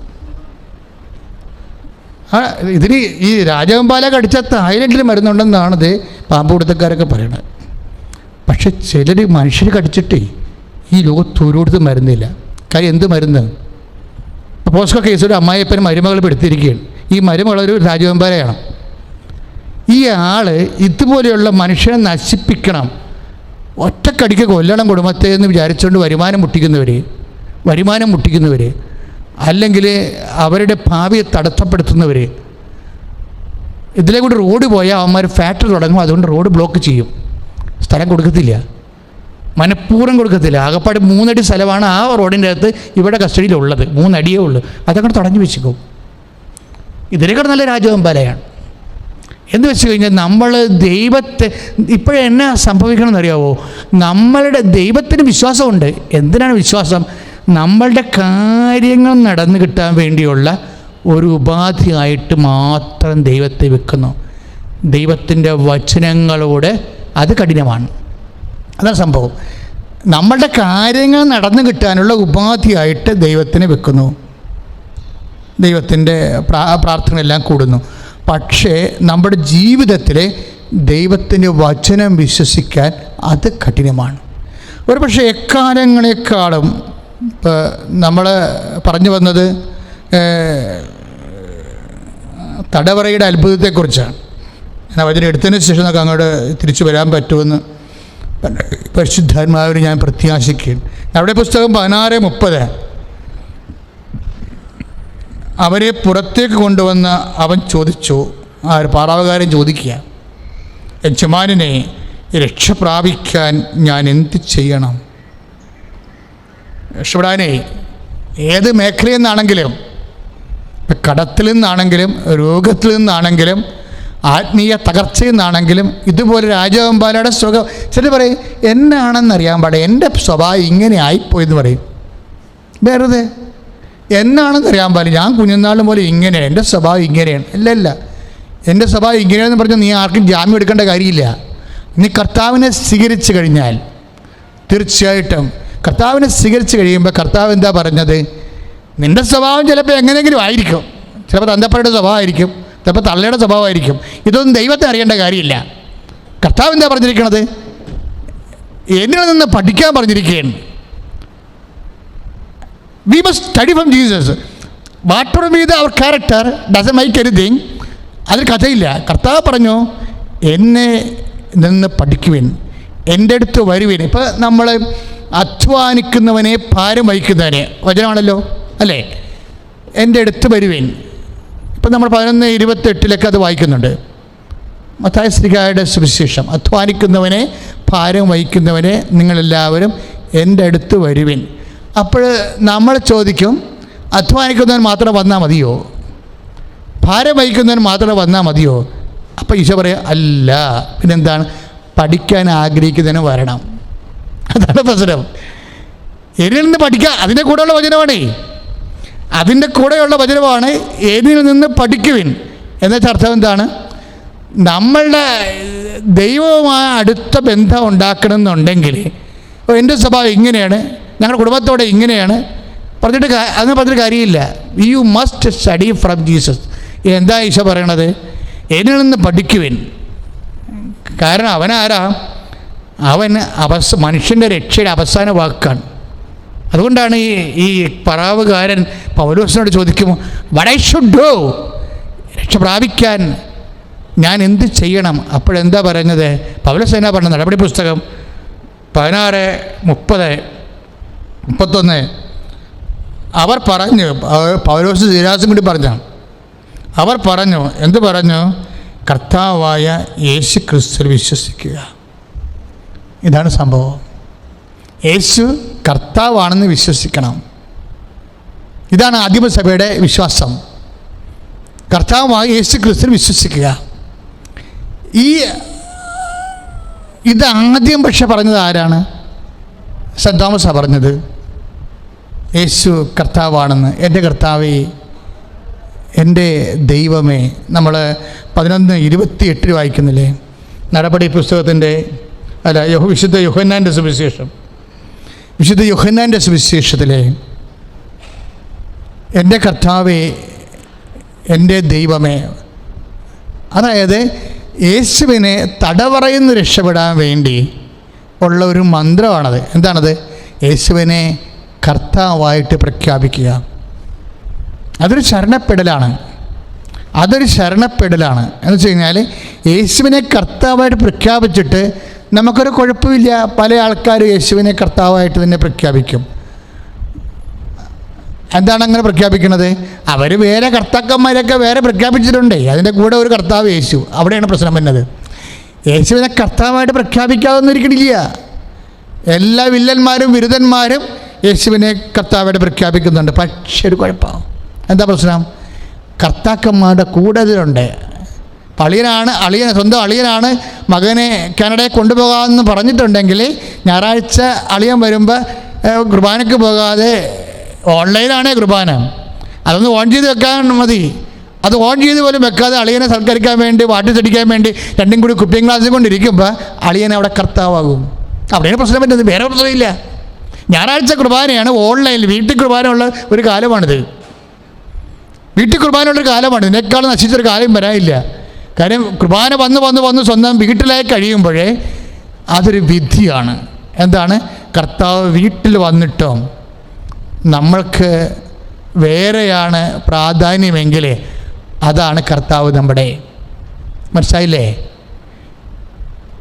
ഇതിന് ഈ രാജവെമ്പാല കടിച്ച തായ്ലൻഡിൽ മരുന്നുണ്ടെന്നാണിത് പാമ്പ് പിടുത്തക്കാരൊക്കെ പറയണത്. പക്ഷെ ചിലർ മനുഷ്യർ കടിച്ചിട്ടേ ഈ ലോകത്ത് ഓരോരുത്തരും മരുന്നില്ല. കാര്യം എന്ത് മരുന്ന്? പോസ്കോ കേസിൽ അമ്മായിയപ്പൻ മരുമകൾ പെടുത്തിയിരിക്കുകയാണ്. ഈ മരുമകളൊരു രാജവെമ്പാലയാണ്. ഈ ആൾ ഇതുപോലെയുള്ള മനുഷ്യനെ നശിപ്പിക്കണം, ഒറ്റക്കടിക്ക് കൊല്ലണം കുടുംബത്തെ എന്ന് വിചാരിച്ചുകൊണ്ട് വരുമാനം മുട്ടിക്കുന്നവർ, അല്ലെങ്കിൽ അവരുടെ ഭാവിയെ തടസ്സപ്പെടുത്തുന്നവർ. ഇതിലെ കൂടി റോഡ് പോയാൽ അവന്മാർ ഫാക്ടറി തുടങ്ങും, അതുകൊണ്ട് റോഡ് ബ്ലോക്ക് ചെയ്യും, സ്ഥലം കൊടുക്കത്തില്ല, മനഃപൂർവ്വം കൊടുക്കത്തില്ല. ആകപ്പാട് 3 അടി സ്ഥലമാണ് ആ റോഡിൻ്റെ അകത്ത് ഇവിടെ കസ്റ്റഡിയിലുള്ളത്, 3 അടിയേ ഉള്ളൂ. അതങ്ങോട്ട് തടഞ്ഞു വെച്ചിക്കും. ഇതിനേക്കാൾ നല്ല രാജവെമ്പാലയാണ്. എന്ന് വെച്ച് കഴിഞ്ഞാൽ നമ്മൾ ദൈവത്തെ ഇപ്പോഴെന്നാ സംഭവിക്കണമെന്നറിയാവോ? നമ്മളുടെ ദൈവത്തിന് വിശ്വാസമുണ്ട്. എന്തിനാണ് വിശ്വാസം? നമ്മളുടെ കാര്യങ്ങൾ നടന്നു കിട്ടാൻ വേണ്ടിയുള്ള ഒരു ഉപാധിയായിട്ട് മാത്രം ദൈവത്തെ വെക്കുന്നു. ദൈവത്തിൻ്റെ വചനങ്ങളോട് അത് കഠിനമാണ്. അതാണ് സംഭവം. നമ്മളുടെ കാര്യങ്ങൾ നടന്നു കിട്ടാനുള്ള ഉപാധിയായിട്ട് ദൈവത്തിനെ വെക്കുന്നു. ദൈവത്തിൻ്റെ പ്രാർത്ഥനയെല്ലാം കൂടുന്നു. പക്ഷേ നമ്മുടെ ജീവിതത്തിലെ ദൈവത്തിൻ്റെ വചനം വിശ്വസിക്കാൻ അത് കഠിനമാണ്. ഒരു പക്ഷേ എക്കാലങ്ങളെക്കാളും നമ്മൾ പറഞ്ഞു വന്നത് തടവറയുടെ അത്ഭുതത്തെക്കുറിച്ചാണ്. ഞാൻ വചനം എടുത്തതിന് ശേഷം നമുക്ക് അങ്ങോട്ട് തിരിച്ചു വരാൻ പറ്റുമെന്ന് പരിശുദ്ധാത്മാവിന് ഞാൻ പ്രത്യാശിക്കുകയാണ്. അവിടെ പുസ്തകം 16:30 അവരെ പുറത്തേക്ക് കൊണ്ടുവന്ന് അവൻ ചോദിച്ചു, പാറാവുകാരൻ ചോദിക്കുക, യജമാനനെ രക്ഷ പ്രാപിക്കാൻ ഞാൻ എന്ത് ചെയ്യണം? രക്ഷപ്പെടാനേ ഏത് മേഖലയിൽ നിന്നാണെങ്കിലും, കടത്തിൽ നിന്നാണെങ്കിലും രോഗത്തിൽ നിന്നാണെങ്കിലും ആത്മീയ തകർച്ചയിൽ നിന്നാണെങ്കിലും ഇതുപോലെ രാജവെമ്പാലയുടെ സുഖം. ചില പറയും എന്നാണെന്നറിയാൻ പാടില്ല, എൻ്റെ സ്വഭാവം ഇങ്ങനെ ആയിപ്പോയെന്ന് പറയും. വെറുതെ എന്നാണെന്നറിയാൻ പാടില്ല, ഞാൻ കുഞ്ഞുനാളും പോലെ ഇങ്ങനെയാണ്, എൻ്റെ സ്വഭാവം ഇങ്ങനെയാണ്. ഇല്ല, എൻ്റെ സ്വഭാവം ഇങ്ങനെയാണെന്ന് പറഞ്ഞാൽ നീ ആർക്കും ജാമ്യം എടുക്കേണ്ട കാര്യമില്ല. നീ കർത്താവിനെ സ്വീകരിച്ചു കഴിഞ്ഞാൽ തീർച്ചയായിട്ടും കർത്താവിനെ സ്വീകരിച്ച് കഴിയുമ്പോൾ കർത്താവ് എന്താ പറഞ്ഞത്? നിൻ്റെ സ്വഭാവം ചിലപ്പോൾ എങ്ങനെയെങ്കിലും ആയിരിക്കും. ചിലപ്പോൾ തന്തപ്പയുടെ സ്വഭാവമായിരിക്കും, ചിലപ്പോൾ തള്ളയുടെ സ്വഭാവമായിരിക്കും. ഇതൊന്നും ദൈവത്തെ അറിയേണ്ട കാര്യമില്ല. കർത്താവ് എന്താ പറഞ്ഞിരിക്കണത്? എന്നിൽ നിന്ന് പഠിക്കാൻ പറഞ്ഞിരിക്കുകയാണ്. We must study from Jesus. Whatever be our character doesn't make anything. അതിൽ കഥയില്ല. കർത്താവ് പറഞ്ഞു, എന്നെ നിന്ന് പഠിക്കുവിൻ, എൻ്റെ അടുത്ത് വരുവിൻ. ഇപ്പോൾ നമ്മൾ അധ്വാനിക്കുന്നവനെ ഭാരം വഹിക്കുന്നവനെ വചനമാണല്ലോ അല്ലേ? എൻ്റെ അടുത്ത് വരുവിൻ. ഇപ്പം നമ്മൾ 11:28 അത് വായിക്കുന്നുണ്ട്. മത്തായി ശ്രീകായുടെ സുവിശേഷം. അധ്വാനിക്കുന്നവനെ ഭാരം വഹിക്കുന്നവനെ നിങ്ങളെല്ലാവരും എൻ്റെ അടുത്ത് വരുവിൻ. അപ്പോൾ നമ്മൾ ചോദിക്കും, അധ്വാനിക്കുന്നവൻ മാത്രം വന്നാൽ മതിയോ? ഭാരം വഹിക്കുന്നവൻ മാത്രം വന്നാൽ മതിയോ? അപ്പോൾ ഈശോ പറയും, അല്ല, പിന്നെന്താണ്? പഠിക്കാൻ ആഗ്രഹിക്കുന്നതിന് വരണം. അതാണ് പ്രശ്നം. എന്നിൽ നിന്ന് പഠിക്കുക. അതിൻ്റെ കൂടെയുള്ള വചനമാണേ, അതിൻ്റെ കൂടെയുള്ള വചനമാണ് എന്നിൽ നിന്ന് പഠിക്കുവിൻ. എന്നുവെച്ചാൽ അർത്ഥം എന്താണ്? നമ്മളുടെ ദൈവവുമായ അടുത്ത ബന്ധം ഉണ്ടാക്കണമെന്നുണ്ടെങ്കിൽ, എൻ്റെ സ്വഭാവം ഇങ്ങനെയാണ്, ഞങ്ങളുടെ കുടുംബത്തോടെ ഇങ്ങനെയാണ് അതിന് പറഞ്ഞിട്ട് കാര്യമില്ല. You must study from Jesus. എന്താ ഈശോ പറയണത്? എന്നിൽ നിന്ന് പഠിക്കുവിൻ. കാരണം അവനാരാ? അവൻ മനുഷ്യൻ്റെ രക്ഷയുടെ അവസാന വാക്കാണ്. അതുകൊണ്ടാണ് ഈ പറാവുകാരൻ പൗലോസിനോട് ചോദിക്കുമ്പോൾ, വാട്ട് ഐ ഷുഡ് ഡു, രക്ഷ പ്രാപിക്കാൻ ഞാൻ എന്ത് ചെയ്യണം? അപ്പോഴെന്താ പറഞ്ഞത്? പൗലോസ് എന്നാ പറഞ്ഞത്? നടപടി പുസ്തകം 16:30-31 അവർ പറഞ്ഞു, പൗലോസ് ശിലാസും കൂടി പറഞ്ഞു, അവർ പറഞ്ഞു, എന്ത് പറഞ്ഞു? കർത്താവായ യേശു ക്രിസ്തുവിൽ വിശ്വസിക്കുക. ഇതാണ് സംഭവം. യേശു കർത്താവാണെന്ന് വിശ്വസിക്കണം. ഇതാണ് ആദിമസഭയുടെ വിശ്വാസം. കർത്താവായ യേശു ക്രിസ്തുവിൽ വിശ്വസിക്കുക. ഇത് ആദ്യം പക്ഷെ പറഞ്ഞത് ആരാണ്? സെൻറ് തോമസാണ് പറഞ്ഞത്. യേശു കർത്താവാണെന്ന്. എൻ്റെ കർത്താവേ, എൻ്റെ ദൈവമേ. നമ്മൾ 11:28 വായിക്കുന്നില്ലേ? നടപടി പുസ്തകത്തിൻ്റെ വിശുദ്ധ യോഹന്നാൻ്റെ സുവിശേഷം. വിശുദ്ധ യോഹന്നാൻ്റെ സുവിശേഷത്തിലെ എൻ്റെ കർത്താവേ, എൻ്റെ ദൈവമേ. അതായത് യേശുവിനെ തടവറയിൽ നിന്ന് രക്ഷപ്പെടാൻ വേണ്ടി ഉള്ള ഒരു മന്ത്രമാണത്. എന്താണത്? യേശുവിനെ കർത്താവായിട്ട് പ്രഖ്യാപിക്കുക. അതൊരു ശരണപ്പെടലാണ്. എന്ന് വെച്ച് കഴിഞ്ഞാൽ യേശുവിനെ കർത്താവായിട്ട് പ്രഖ്യാപിച്ചിട്ട് നമുക്കൊരു കുഴപ്പമില്ല. പല ആൾക്കാരും യേശുവിനെ കർത്താവായിട്ട് തന്നെ പ്രഖ്യാപിക്കും. എന്താണ് അങ്ങനെ പ്രഖ്യാപിക്കുന്നത്? അവർ വേറെ കർത്താക്കന്മാരൊക്കെ വേറെ പ്രഖ്യാപിച്ചിട്ടുണ്ട്. അതിൻ്റെ കൂടെ ഒരു കർത്താവ് യേശു. അവിടെയാണ് പ്രശ്നം വരുന്നത്. യേശുവിനെ കർത്താവായിട്ട് പ്രഖ്യാപിക്കാതൊന്നും ഇരിക്കണില്ല. എല്ലാ വില്ലന്മാരും വിരുദ്ധന്മാരും യേശുവിനെ കർത്താവായിട്ട് പ്രഖ്യാപിക്കുന്നുണ്ട്. പക്ഷേ ഒരു കുഴപ്പം. എന്താ പ്രശ്നം? കർത്താക്കന്മാരുടെ കൂടെ ഇതിലുണ്ട്. സ്വന്തം അളിയനാണ് മകനെ കാനഡയിൽ കൊണ്ടുപോകാമെന്ന് പറഞ്ഞിട്ടുണ്ടെങ്കിൽ ഞായറാഴ്ച അളിയൻ വരുമ്പോൾ കുർബാനയ്ക്ക് പോകാതെ ഓൺലൈനാണേ കുർബാന, അതൊന്ന് ഓൺ ചെയ്ത് വെക്കാൻ മതി. അത് ഓൺ ചെയ്ത് പോലും വെക്കാതെ അളിയനെ സൽക്കരിക്കാൻ വേണ്ടി വാട്ടിച്ചടിക്കാൻ വേണ്ടി രണ്ടും കൂടി കുപ്പിയും ഗ്ലാസ്സിൽ കൊണ്ടിരിക്കുമ്പോൾ അളിയനെ അവിടെ കർത്താവാകും. അവിടെയാണ് പ്രശ്നം പറ്റുന്നത്. വേറെ പ്രശ്നമില്ല. ഞായറാഴ്ച കുർബാനയാണ് ഓൺലൈനിൽ. വീട്ടിൽ കുർബാനയുള്ള ഒരു കാലമാണിത്. വീട്ടിൽ കുർബാനയുള്ളൊരു കാലമാണ്. ഇതിനേക്കാൾ നശിച്ചൊരു കാലം വരാനില്ല. കാര്യം കുർബാന വന്ന് സ്വന്തം വീട്ടിലായി കഴിയുമ്പോഴേ അതൊരു വിധിയാണ്. എന്താണ്? കർത്താവ് വീട്ടിൽ വന്നിട്ടോ നമ്മൾക്ക് വേറെയാണ് പ്രാധാന്യമെങ്കിൽ അതാണ് കർത്താവ് നമ്മുടെ. മനസ്സിലായില്ലേ?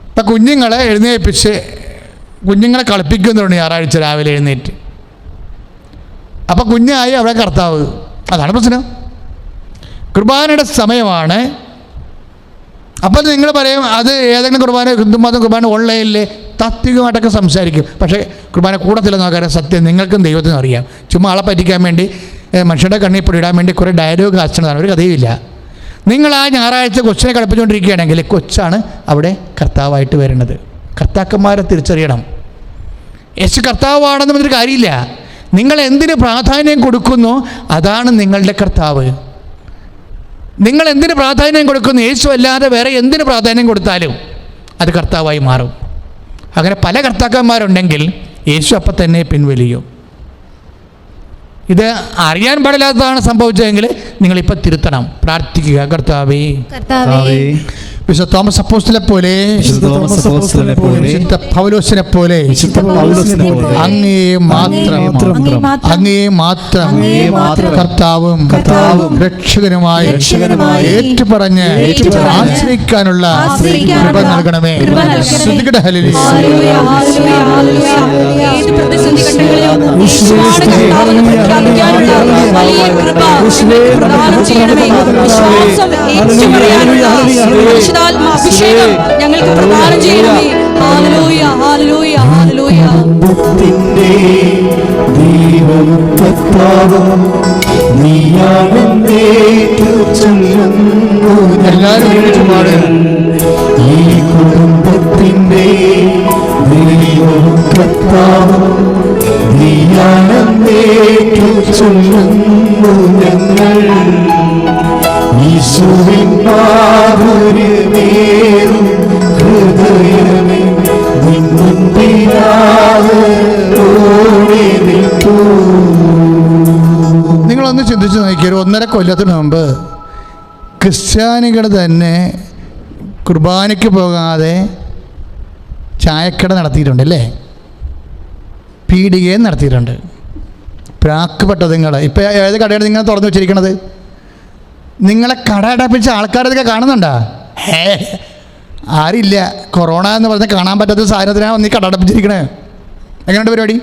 ഇപ്പം കുഞ്ഞുങ്ങളെ എഴുന്നേൽപ്പിച്ച് കുഞ്ഞുങ്ങളെ കളിപ്പിക്കുന്നുണ്ട് ഞായറാഴ്ച രാവിലെ എഴുന്നേറ്റ്. അപ്പം കുഞ്ഞായി അവിടെ കർത്താവ്. അതാണ് പ്രശ്നം. കുർബാനയുടെ സമയമാണ്. അപ്പം നിങ്ങൾ പറയും അത് ഏതെങ്കിലും കുർബാന, ഹിന്ദുമതം കുർബാന ഓൺലൈനിൽ താത്വികമായിട്ടൊക്കെ സംസാരിക്കും. പക്ഷേ കുർബാന കൂടത്തില്ല നോക്കാൻ സത്യം നിങ്ങൾക്കും ദൈവത്തിനും അറിയാം. ചുമ്മാ ആളെ പറ്റിക്കാൻ വേണ്ടി മനുഷ്യരുടെ കണ്ണിൽ പൊടിയിടാൻ വേണ്ടി കുറേ ഡയലോഗ് അച്ഛനതാണ്. ഒരു കഥയുമില്ല. നിങ്ങൾ ആ ഞായറാഴ്ച കൊച്ചിനെ കളിപ്പിച്ചുകൊണ്ടിരിക്കുകയാണെങ്കിൽ കൊച്ചാണ് അവിടെ കർത്താവായിട്ട് വരുന്നത്. കർത്താക്കന്മാരെ തിരിച്ചറിയണം. യേശു കർത്താവാണെന്ന് പറഞ്ഞൊരു കാര്യമില്ല. നിങ്ങൾ എന്തിന് പ്രാധാന്യം കൊടുക്കുന്നു അതാണ് നിങ്ങളുടെ കർത്താവ്. നിങ്ങൾ എന്തിന് പ്രാധാന്യം കൊടുക്കുന്നു? യേശു അല്ലാതെ വേറെ എന്തിന് പ്രാധാന്യം കൊടുത്താലും അത് കർത്താവായി മാറും. അങ്ങനെ പല കർത്താക്കന്മാരുണ്ടെങ്കിൽ യേശു അപ്പം തന്നെ പിൻവലിയും. ഇത് അറിയാൻ പാടില്ലാത്തതാണ് സംഭവിച്ചതെങ്കിൽ നിങ്ങളിപ്പോൾ തിരുത്തണം, പ്രാർത്ഥിക്കുക. കർത്താവേ, വിശുദ്ധ തോമസ് അപ്പോസ്തലനെ പോലെ, വിശുദ്ധ പൗലോസിനെ പോലെ അങ്ങേ മാത്രം കർത്താവും രക്ഷകനുമായി ഏറ്റുപറഞ്ഞ് ആശ്രയിക്കാനുള്ള കൃപ നൽകണമേ. സ്തുതിക്കട്ടെ. ഹല്ലേലൂയ. അഭിഷേകം ഞങ്ങൾക്ക് പ്രദാനം ചെയ്യണമേ. Hallelujah, hallelujah, hallelujah. ദൈവം കർത്താവും എല്ലാവരും ഈ കുടുംബത്തിന്റെ ദൈവം കർത്താവും നീയാണെന്നേറ്റു ചൊല്ലുന്നു ഞങ്ങൾ. യേശുവിൻ മാധുര്യമേറും ഹൃദയമേ നിന്നും പിതാവ് ഓടി നിൽക്കൂ. നിങ്ങളൊന്ന് ചിന്തിച്ച് നോക്കിയൊരു 1.5 കൊല്ലത്തിന് മുമ്പ് ക്രിസ്ത്യാനികൾ തന്നെ കുർബാനയ്ക്ക് പോകാതെ ചായക്കട നടത്തിയിട്ടുണ്ട് അല്ലേ? പീടികയും നടത്തിയിട്ടുണ്ട്. പ്രാക്കപ്പെട്ടത് നിങ്ങൾ ഇപ്പം ഏത് കടയാണ് നിങ്ങൾ തുറന്നു വെച്ചിരിക്കണത്? നിങ്ങളെ കട അടപ്പിച്ച ആൾക്കാരതൊക്കെ കാണുന്നുണ്ടോ? ആരില്ല. കൊറോണ എന്ന് പറഞ്ഞാൽ കാണാൻ പറ്റാത്ത സാധനത്തിനാണ് നീ കട അടപ്പിച്ചിരിക്കണേ. എങ്ങനെയുണ്ട് പരിപാടി?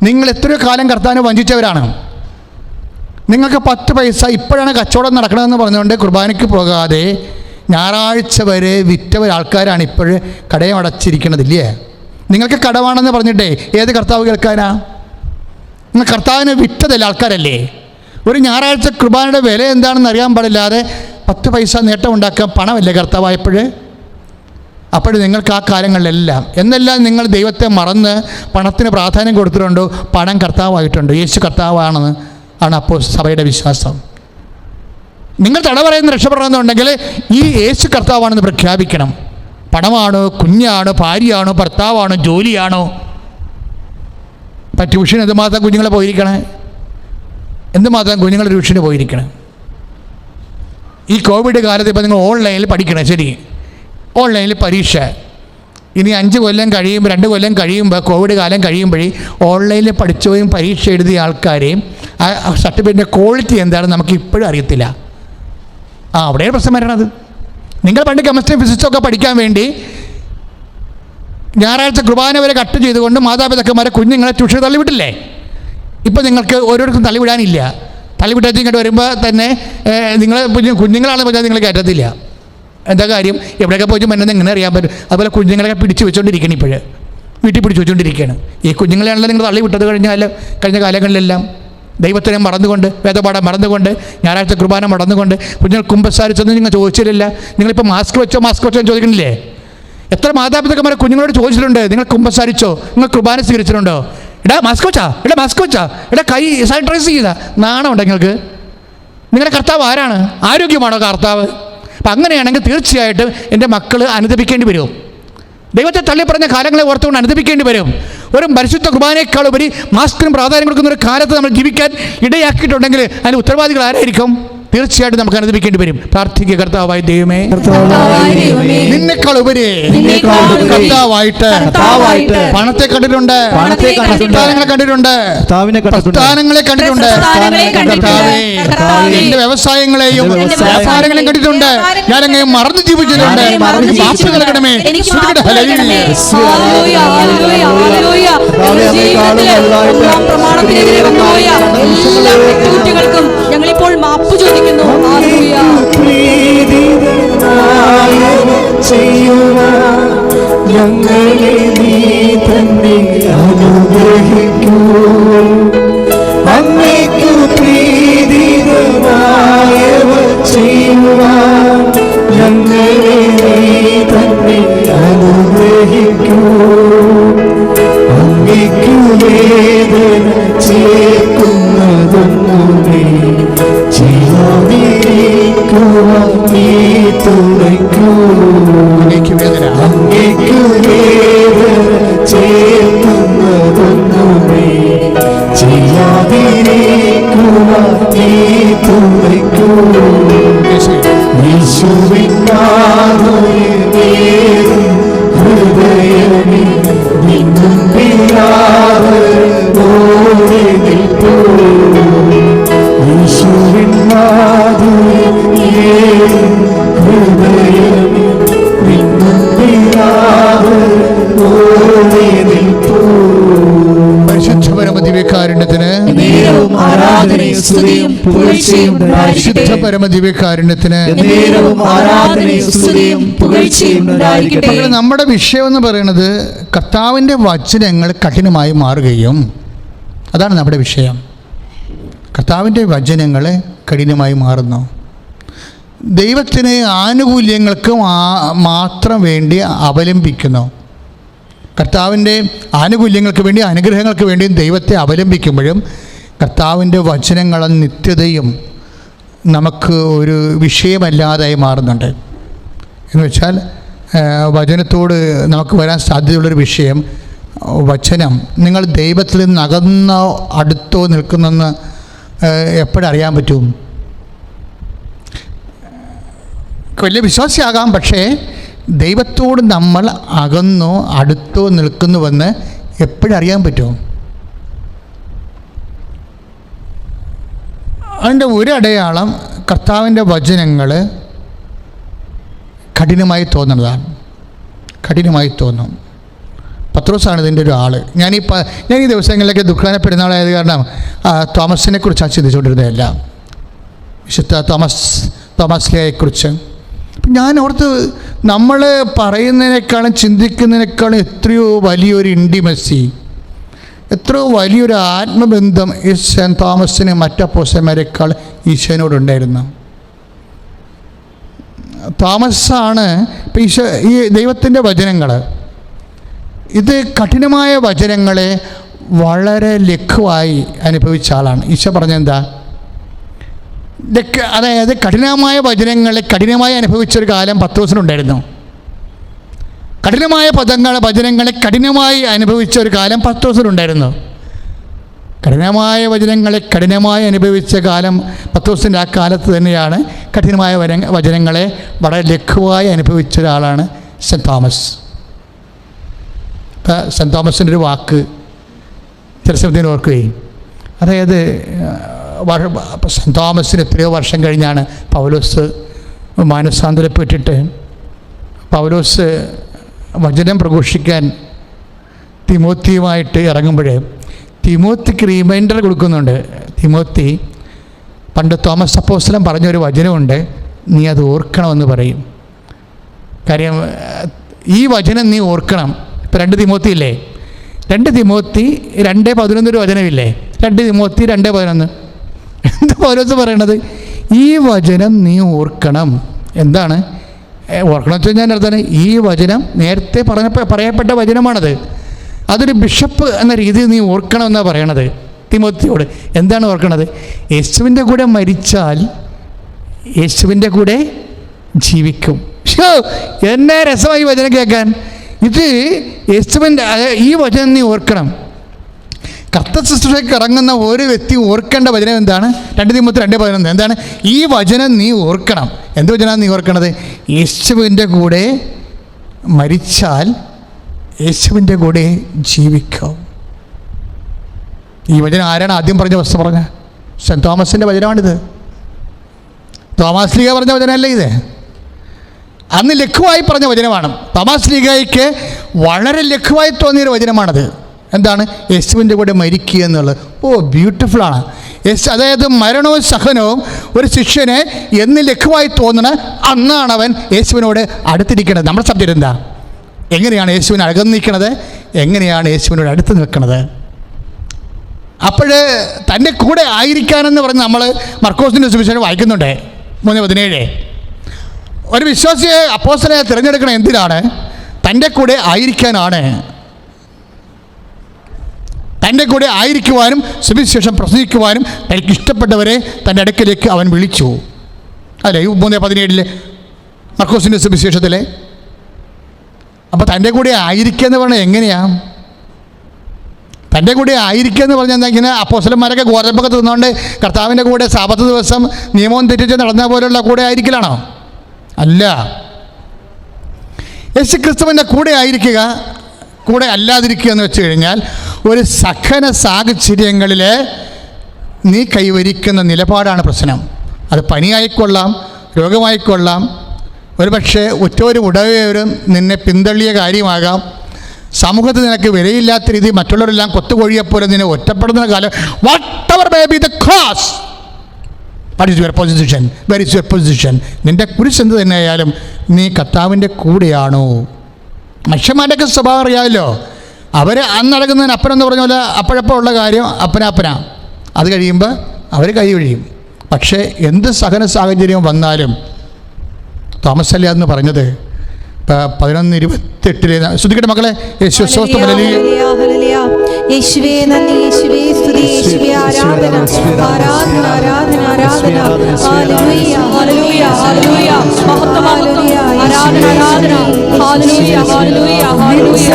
നിങ്ങൾ എത്രയോ കാലം കർത്താവിനെ വഞ്ചിച്ചവരാണ്. നിങ്ങൾക്ക് 10 പൈസ ഇപ്പോഴാണ് കച്ചവടം നടക്കണമെന്ന് പറഞ്ഞുകൊണ്ട് കുർബാനയ്ക്ക് പോകാതെ ഞായറാഴ്ച വരെ വിറ്റവരാൾക്കാരാണ് ഇപ്പോഴും കടയും അടച്ചിരിക്കണതില്ലേ? നിങ്ങൾക്ക് കടമാണെന്ന് പറഞ്ഞിട്ടേ ഏത് കർത്താവ് കേൾക്കാനാ? നിങ്ങൾ കർത്താവിനെ വിറ്റതല്ലേ ആൾക്കാരല്ലേ? ഒരു ഞായറാഴ്ച കുർബാനയുടെ വില എന്താണെന്ന് അറിയാൻ പാടില്ലാതെ 10 പൈസ നേട്ടം ഉണ്ടാക്കാൻ പണമല്ലേ കർത്താവായപ്പോൾ? അപ്പോൾ നിങ്ങൾക്ക് ആ കാലങ്ങളിലെല്ലാം എന്നെല്ലാം നിങ്ങൾ ദൈവത്തെ മറന്ന് പണത്തിന് പ്രാധാന്യം കൊടുത്തിട്ടുണ്ടോ? പണം കർത്താവായിട്ടുണ്ട്. യേശു കർത്താവാണെന്ന് ആണ് അപ്പോൾ സഭയുടെ വിശ്വാസം. നിങ്ങൾ തട പറയുന്ന രക്ഷപ്പെടണമെന്നുണ്ടെങ്കിൽ ഈ യേശു കർത്താവാണെന്ന് പ്രഖ്യാപിക്കണം. പണമാണോ, കുഞ്ഞാണോ, ഭാര്യയാണോ, ഭർത്താവാണോ, ജോലിയാണോ? ഇപ്പം ട്യൂഷൻ എന്തുമാത്രം കുഞ്ഞുങ്ങളെ പോയിരിക്കണേ? എന്തുമാത്രം കുഞ്ഞുങ്ങൾ ട്യൂഷന് പോയിരിക്കണം? ഈ കോവിഡ് കാലത്ത് ഇപ്പോൾ നിങ്ങൾ ഓൺലൈനിൽ പഠിക്കണം. ശരി, ഓൺലൈനിൽ പരീക്ഷ ഇനി 5 കൊല്ലം കഴിയുമ്പോൾ 2 കൊല്ലം കഴിയുമ്പോൾ കോവിഡ് കാലം കഴിയുമ്പോഴേ ഓൺലൈനിൽ പഠിച്ചുപോയും പരീക്ഷ എഴുതിയ ആൾക്കാരെയും ആ സർട്ടിഫിക്കറ്റിൻ്റെ ക്വാളിറ്റി എന്താണെന്ന് നമുക്ക് ഇപ്പോഴും അറിയത്തില്ല. അവിടെയാണ് പ്രശ്നം വരണത്. നിങ്ങൾ പണ്ട് കെമിസ്ട്രി ഫിസിക്സൊക്കെ പഠിക്കാൻ വേണ്ടി ഞായറാഴ്ച കുർബാന വരെ കട്ട് ചെയ്തുകൊണ്ട് മാതാപിതാക്കന്മാരെ കുഞ്ഞുങ്ങളെ ട്യൂഷൻ തള്ളിവിട്ടില്ലേ? ഇപ്പോൾ നിങ്ങൾക്ക് ഓരോരുത്തർക്കും തള്ളിവിടാനില്ല. തള്ളിവിട്ടാൽ ഇങ്ങോട്ട് വരുമ്പോൾ തന്നെ നിങ്ങൾ കുഞ്ഞുങ്ങളാണെന്ന് പറഞ്ഞാൽ നിങ്ങൾ കയറ്റത്തില്ല. എന്താ കാര്യം? എവിടെയൊക്കെ പോയി മരുന്ന് എങ്ങനെ അറിയാൻ പറ്റും? അതുപോലെ കുഞ്ഞുങ്ങളെ പിടിച്ച് വെച്ചുകൊണ്ടിരിക്കണം. ഇപ്പോഴും വീട്ടിൽ പിടിച്ച് വെച്ചുകൊണ്ടിരിക്കുകയാണ്. ഈ കുഞ്ഞുങ്ങളെയാണല്ലോ നിങ്ങൾ തള്ളിവിട്ടത് കഴിഞ്ഞ കാലങ്ങളിലെല്ലാം ദൈവത്തിനെ മറന്നുകൊണ്ട്, വേദപാഠം മറന്നുകൊണ്ട്, ഞായറാഴ്ച കുർബാന മറന്നുകൊണ്ട്, കുഞ്ഞുങ്ങൾ കുമ്പസാരിച്ചൊന്നും നിങ്ങൾ ചോദിച്ചിട്ടില്ല. നിങ്ങളിപ്പോൾ മാസ്ക് വെച്ചോ എന്ന് ചോദിക്കണില്ലേ? എത്ര മാതാപിതാക്കന്മാരെ കുഞ്ഞുങ്ങളോട് ചോദിച്ചിട്ടുണ്ട്, നിങ്ങൾ കുമ്പസാരിച്ചോ, നിങ്ങൾ കുർബാന സ്വീകരിച്ചിട്ടുണ്ടോ? മാസ്ക് വെച്ചാ, കൈ സാനിറ്റൈസ് ചെയ്താ? നാണം ഉണ്ടോ നിങ്ങൾക്ക്? നിങ്ങളുടെ കർത്താവ് ആരാണ്? ആരോഗ്യമാണോ കർത്താവ്? അപ്പം അങ്ങനെയാണെങ്കിൽ തീർച്ചയായിട്ടും എൻ്റെ മക്കൾ അനുദപിക്കേണ്ടി വരും. ദൈവത്തെ തള്ളിപ്പറഞ്ഞ കാലങ്ങളെ ഓർത്തുകൊണ്ട് അനുദപിക്കേണ്ടി വരും. ഒരു പരിശുദ്ധ കുർബാനയേക്കാൾ ഉപരി മാസ്കിനും പ്രാധാന്യം കൊടുക്കുന്ന ഒരു കാലത്ത് നമ്മൾ ജീവിക്കാൻ ഇടയാക്കിയിട്ടുണ്ടെങ്കിൽ അതിന് ഉത്തരവാദികൾ ആരായിരിക്കും? തീർച്ചയായിട്ടും നമുക്ക് അനുദപിക്കേണ്ടി വരും. പ്രാർത്ഥിക്കുക. കർത്താവായ ദൈവമേ, നിന്നെക്കാൾ ഉപരി കർത്താവായിട്ട് പണത്തെ കണ്ടിട്ടുണ്ട്, പ്രസ്ഥാനങ്ങളെ കണ്ടിട്ടുണ്ട്, കർത്താവേ എന്റെ വ്യവസായങ്ങളെയും വ്യാപാരങ്ങളെയും കണ്ടിട്ടുണ്ട്. ഞാനങ്ങനെ മറന്നു ജീവിച്ചിട്ടുണ്ട്. മാപ്പ് നൽകണമേ. ഞങ്ങളിപ്പോൾ മാപ്പ് ചോദിക്കുന്നു. ഞങ്ങളെ നീ തന്നെ അനുഗ്രഹിക്കൂ. അങ്ങേക്കു പ്രീതിതമായവ ചെയ്യുവാൻ ഞങ്ങളെ നീ തന്നെ അനുഗ്രഹിക്കൂ. അങ്ങേക്കു വേദന ചേർക്കുന്നതൊന്നുമേ ചെയ്യാതിരിക്കുവാൻ നീ തുണയ്ക്കൂ. അങ്ങേക്കു വേദന നമ്മുടെ വിഷയം എന്ന് പറയുന്നത് കർത്താവിൻ്റെ വചനങ്ങൾ കഠിനമായി മാറുകയും, അതാണ് നമ്മുടെ വിഷയം. കർത്താവിൻ്റെ വചനങ്ങൾ കഠിനമായി മാറുന്നു. ദൈവത്തിന് ആനുകൂല്യങ്ങൾക്ക് മാത്രം വേണ്ടി അവലംബിക്കുന്നു. കർത്താവിൻ്റെ ആനുകൂല്യങ്ങൾക്ക് വേണ്ടി, അനുഗ്രഹങ്ങൾക്ക് വേണ്ടിയും ദൈവത്തെ അവലംബിക്കുമ്പോഴും കർത്താവിൻ്റെ വചനങ്ങളും നിത്യതയും നമുക്ക് ഒരു വിഷയമല്ലാതായി മാറുന്നുണ്ട്. എന്ന് വെച്ചാൽ വചനത്തോട് നമുക്ക് വരാൻ സാധ്യതയുള്ളൊരു വിഷയം വചനം. നിങ്ങൾ ദൈവത്തിൽ നിന്ന് അകന്നോ അടുത്തോ നിൽക്കുന്നെന്ന് എപ്പോഴറിയാൻ പറ്റും? വലിയ വിശ്വാസിയാകാം, പക്ഷേ ദൈവത്തോട് നമ്മൾ അകന്നോ അടുത്തോ നിൽക്കുന്നുവെന്ന് എപ്പോഴറിയാൻ പറ്റും? അതിൻ്റെ ഒരു അടയാളം കർത്താവിൻ്റെ വചനങ്ങൾ കഠിനമായി തോന്നുന്നതാണ്. കഠിനമായി തോന്നും. പത്രോസാണ് ഇതിൻ്റെ ഒരു ആൾ. ഞാൻ ഈ ദിവസങ്ങളിലൊക്കെ ദുഃഖാന പെരുന്നാളായത് കാരണം തോമസിനെ കുറിച്ചാണ് ചിന്തിച്ചുകൊണ്ടിരുന്നതല്ല, വിശുദ്ധ തോമസ്ലിയെക്കുറിച്ച്. ഞാൻ ഓർത്ത്, നമ്മൾ പറയുന്നതിനേക്കാളും ചിന്തിക്കുന്നതിനേക്കാളും എത്രയോ വലിയൊരു ഇൻറ്റിമസി, എത്രയോ വലിയൊരു ആത്മബന്ധം ഈ സെൻറ്റ് തോമസിന് മറ്റപ്പോസ്റ്റലന്മാരെക്കാൾ ഈശോനോടുണ്ടായിരുന്നു. തോമസാണ് ഇപ്പം ഈ ദൈവത്തിൻ്റെ വചനങ്ങൾ, ഇത് കഠിനമായ വചനങ്ങളെ വളരെ ലഘുവായി അനുഭവിച്ച ആളാണ്. ഈശോ പറഞ്ഞെന്താ? അതായത് കഠിനമായ വചനങ്ങളെ കഠിനമായി അനുഭവിച്ചൊരു കാലം പത്രോസിനുണ്ടായിരുന്നു. കഠിനമായ വചനങ്ങളെ കഠിനമായി അനുഭവിച്ച ഒരു കാലം പത്രോസിനുണ്ടായിരുന്നു. കഠിനമായ വചനങ്ങളെ കഠിനമായി അനുഭവിച്ച കാലം പത്രോസിൻ്റെ ആ കാലത്ത് തന്നെയാണ് കഠിനമായ വചനങ്ങളെ വളരെ ലഘുവായി അനുഭവിച്ച ഒരാളാണ് സെൻറ്റ് തോമസ്. ഇപ്പം സെൻറ്റ് തോമസിൻ്റെ ഒരു വാക്ക് ചില സമയത്തിന് ഓർക്കുകയും, അതായത് സെൻറ്റ് തോമസിന് എത്രയോ വർഷം കഴിഞ്ഞാണ് പൗലോസ് മാനസാന്തരപ്പെട്ടിട്ട് പൗലോസ് വചനം പ്രഘോഷിക്കാൻ തിമോത്തിയുമായിട്ട് ഇറങ്ങുമ്പോഴേ തിമോത്തിക്ക് റിമൈൻഡർ കൊടുക്കുന്നുണ്ട്. തിമോത്തി, പണ്ട് തോമസ് അപ്പോസ്തലൻ പറഞ്ഞൊരു വചനമുണ്ട്, നീ അത് ഓർക്കണമെന്ന് പറയും. കാര്യം ഈ വചനം നീ ഓർക്കണം. ഇപ്പം 2 തിമോത്തി ഇല്ലേ? 2 തിമോത്തി 2:11 ഒരു വചനമില്ലേ? 2 തിമോത്തി 2:11. എന്താ പൗലോസ് പറയണത്? ഈ വചനം നീ ഓർക്കണം. എന്താണ് ഓർക്കണം വെച്ച് കഴിഞ്ഞാൽ അർത്ഥം, ഈ വചനം നേരത്തെ പറയപ്പെട്ട വചനമാണത്. അതൊരു ബിഷപ്പ് എന്ന രീതിയിൽ നീ ഓർക്കണമെന്നാണ് പറയണത് തിമോത്തിയോട്. എന്താണ് ഓർക്കണത്? യേശുവിൻ്റെ കൂടെ മരിച്ചാൽ യേശുവിൻ്റെ കൂടെ ജീവിക്കും. എന്നെ രസമായി വചനം കേൾക്കാൻ. ഇത് യേശുവിൻ്റെ ഈ വചനം നീ ഓർക്കണം. കർത്തൃ ശുശ്രൂഷയ്ക്ക് ഇറങ്ങുന്ന ഒരു വ്യക്തി ഓർക്കേണ്ട വചനം എന്താണ്? 2 തിമോത്തി 2:11. എന്താണ്? ഈ വചനം നീ ഓർക്കണം. എന്ത് വചനമാണ് നീ ഓർക്കണത്? യേശുവിൻ്റെ കൂടെ മരിച്ചാൽ യേശുവിൻ്റെ കൂടെ ജീവിക്കും. ഈ വചനം ആരാണ് ആദ്യം പറഞ്ഞ വസ്തു പറഞ്ഞ? സെൻറ്റ് തോമസിൻ്റെ വചനമാണിത്. തോമസ് ലീഗ പറഞ്ഞ വചനമല്ലേ ഇത്? അന്ന് ലഘുവായി പറഞ്ഞ വചനമാണ്. തോമസ് ലീഗയ്ക്ക് വളരെ ലഘുവായി തോന്നിയൊരു വചനമാണത്. എന്താണ്? യേശുവിൻ്റെ കൂടെ മരിക്കുക എന്നുള്ളത്. ബ്യൂട്ടിഫുള്ളാണ്. അതായത് മരണവും സഹനവും ഒരു ശിഷ്യനെ എന്ന് ലഘുവായി തോന്നണ അന്നാണ് അവൻ യേശുവിനോട് അടുത്തിരിക്കുന്നത്. നമ്മുടെ സബ്ജക്റ്റ് എന്താ? എങ്ങനെയാണ് യേശുവിനെ അകന്നിരിക്കണത്? എങ്ങനെയാണ് യേശുവിനോട് അടുത്ത് നിൽക്കുന്നത്? അപ്പോൾ തൻ്റെ കൂടെ ആയിരിക്കാനെന്ന് പറഞ്ഞ് നമ്മൾ മർക്കോസിൻ്റെ സുവിശേഷം വായിക്കുന്നുണ്ട് 3:17. ഒരു വിശ്വാസിയെ അപ്പോസ്തലനെ തിരഞ്ഞെടുക്കണം എന്തിനാണ്? തൻ്റെ കൂടെ ആയിരിക്കാനാണ്. തൻ്റെ കൂടെ ആയിരിക്കുവാനും സുവിശേഷം പ്രസംഗിക്കുവാനും തനിക്ക് ഇഷ്ടപ്പെട്ടവരെ തൻ്റെ അടുക്കലേക്ക് അവൻ വിളിച്ചു. അല്ലേ 3:17 മർക്കോസിൻ്റെ സുവിശേഷത്തിലെ. അപ്പോൾ തൻ്റെ കൂടെ ആയിരിക്കുക എന്ന് പറഞ്ഞാൽ എങ്ങനെയാണ്? തൻ്റെ കൂടെ ആയിരിക്കുക എന്ന് പറഞ്ഞാൽ എന്താ, ഇങ്ങനെ അപ്പോസ്തലന്മാരൊക്കെ ഗോതമ്പൊക്കെ തിന്നുകൊണ്ട് കർത്താവിൻ്റെ കൂടെ സാബത്ത് ദിവസം നിയമവും തെറ്റിച്ച് നടന്ന പോലെയുള്ള കൂടെ ആയിരിക്കലാണോ? അല്ല. യേശു ക്രിസ്തുവിൻ്റെ കൂടെ ആയിരിക്കുക, കൂടെ അല്ലാതിരിക്കുക എന്ന് വെച്ച് കഴിഞ്ഞാൽ ഒരു സഹന സാഹചര്യങ്ങളിൽ നീ കൈവരിക്കുന്ന നിലപാടാണ് പ്രശ്നം. അത് പനിയായിക്കൊള്ളാം, രോഗമായിക്കൊള്ളാം, ഒരുപക്ഷെ ഉറ്റവരും ഉടയവരും നിന്നെ പിന്തള്ളിയ കാര്യമാകാം, സമൂഹത്തിൽ നിനക്ക് വിലയില്ലാത്ത രീതി മറ്റുള്ളവരെല്ലാം കൊത്തുകോഴിയെപ്പോലെ നിന്നെ ഒറ്റപ്പെടുന്ന കാലം, what ever may be the cause, what is your position, were is your position, നിൻ്റെ കുരിശ് എന്ത് തന്നെയായാലും നീ കർത്താവിൻ്റെ കൂടെയാണോ? മനുഷ്യന്മാരുടെയൊക്കെ സ്വഭാവം അറിയാമല്ലോ. അവർ അന്നടക്കുന്നതിന് അപ്പനെന്ന് പറഞ്ഞ പോലെ അപ്പോഴപ്പോൾ ഉള്ള കാര്യം അപ്പനാ, അത് കഴിയുമ്പോൾ അവർ കൈ ഒഴിയും. പക്ഷേ എന്ത് സഹന സാഹചര്യം വന്നാലും തോമസ് അല്ലേ എന്ന് പറഞ്ഞത് 11:28 ശ്രദ്ധിക്കട്ടെ മക്കളെ. യേശു സ്വസ്ഥ യേശുവേ നന്ദി, യേശുവേ സ്തുതി, യേശുവേ ആരാധന, ആരാധന, ആരാധന, ആരാധന. Hallelujah, hallelujah, hallelujah. മഹത്വം, മഹത്വം. ആരാധന, ആരാധന. Hallelujah, hallelujah, hallelujah.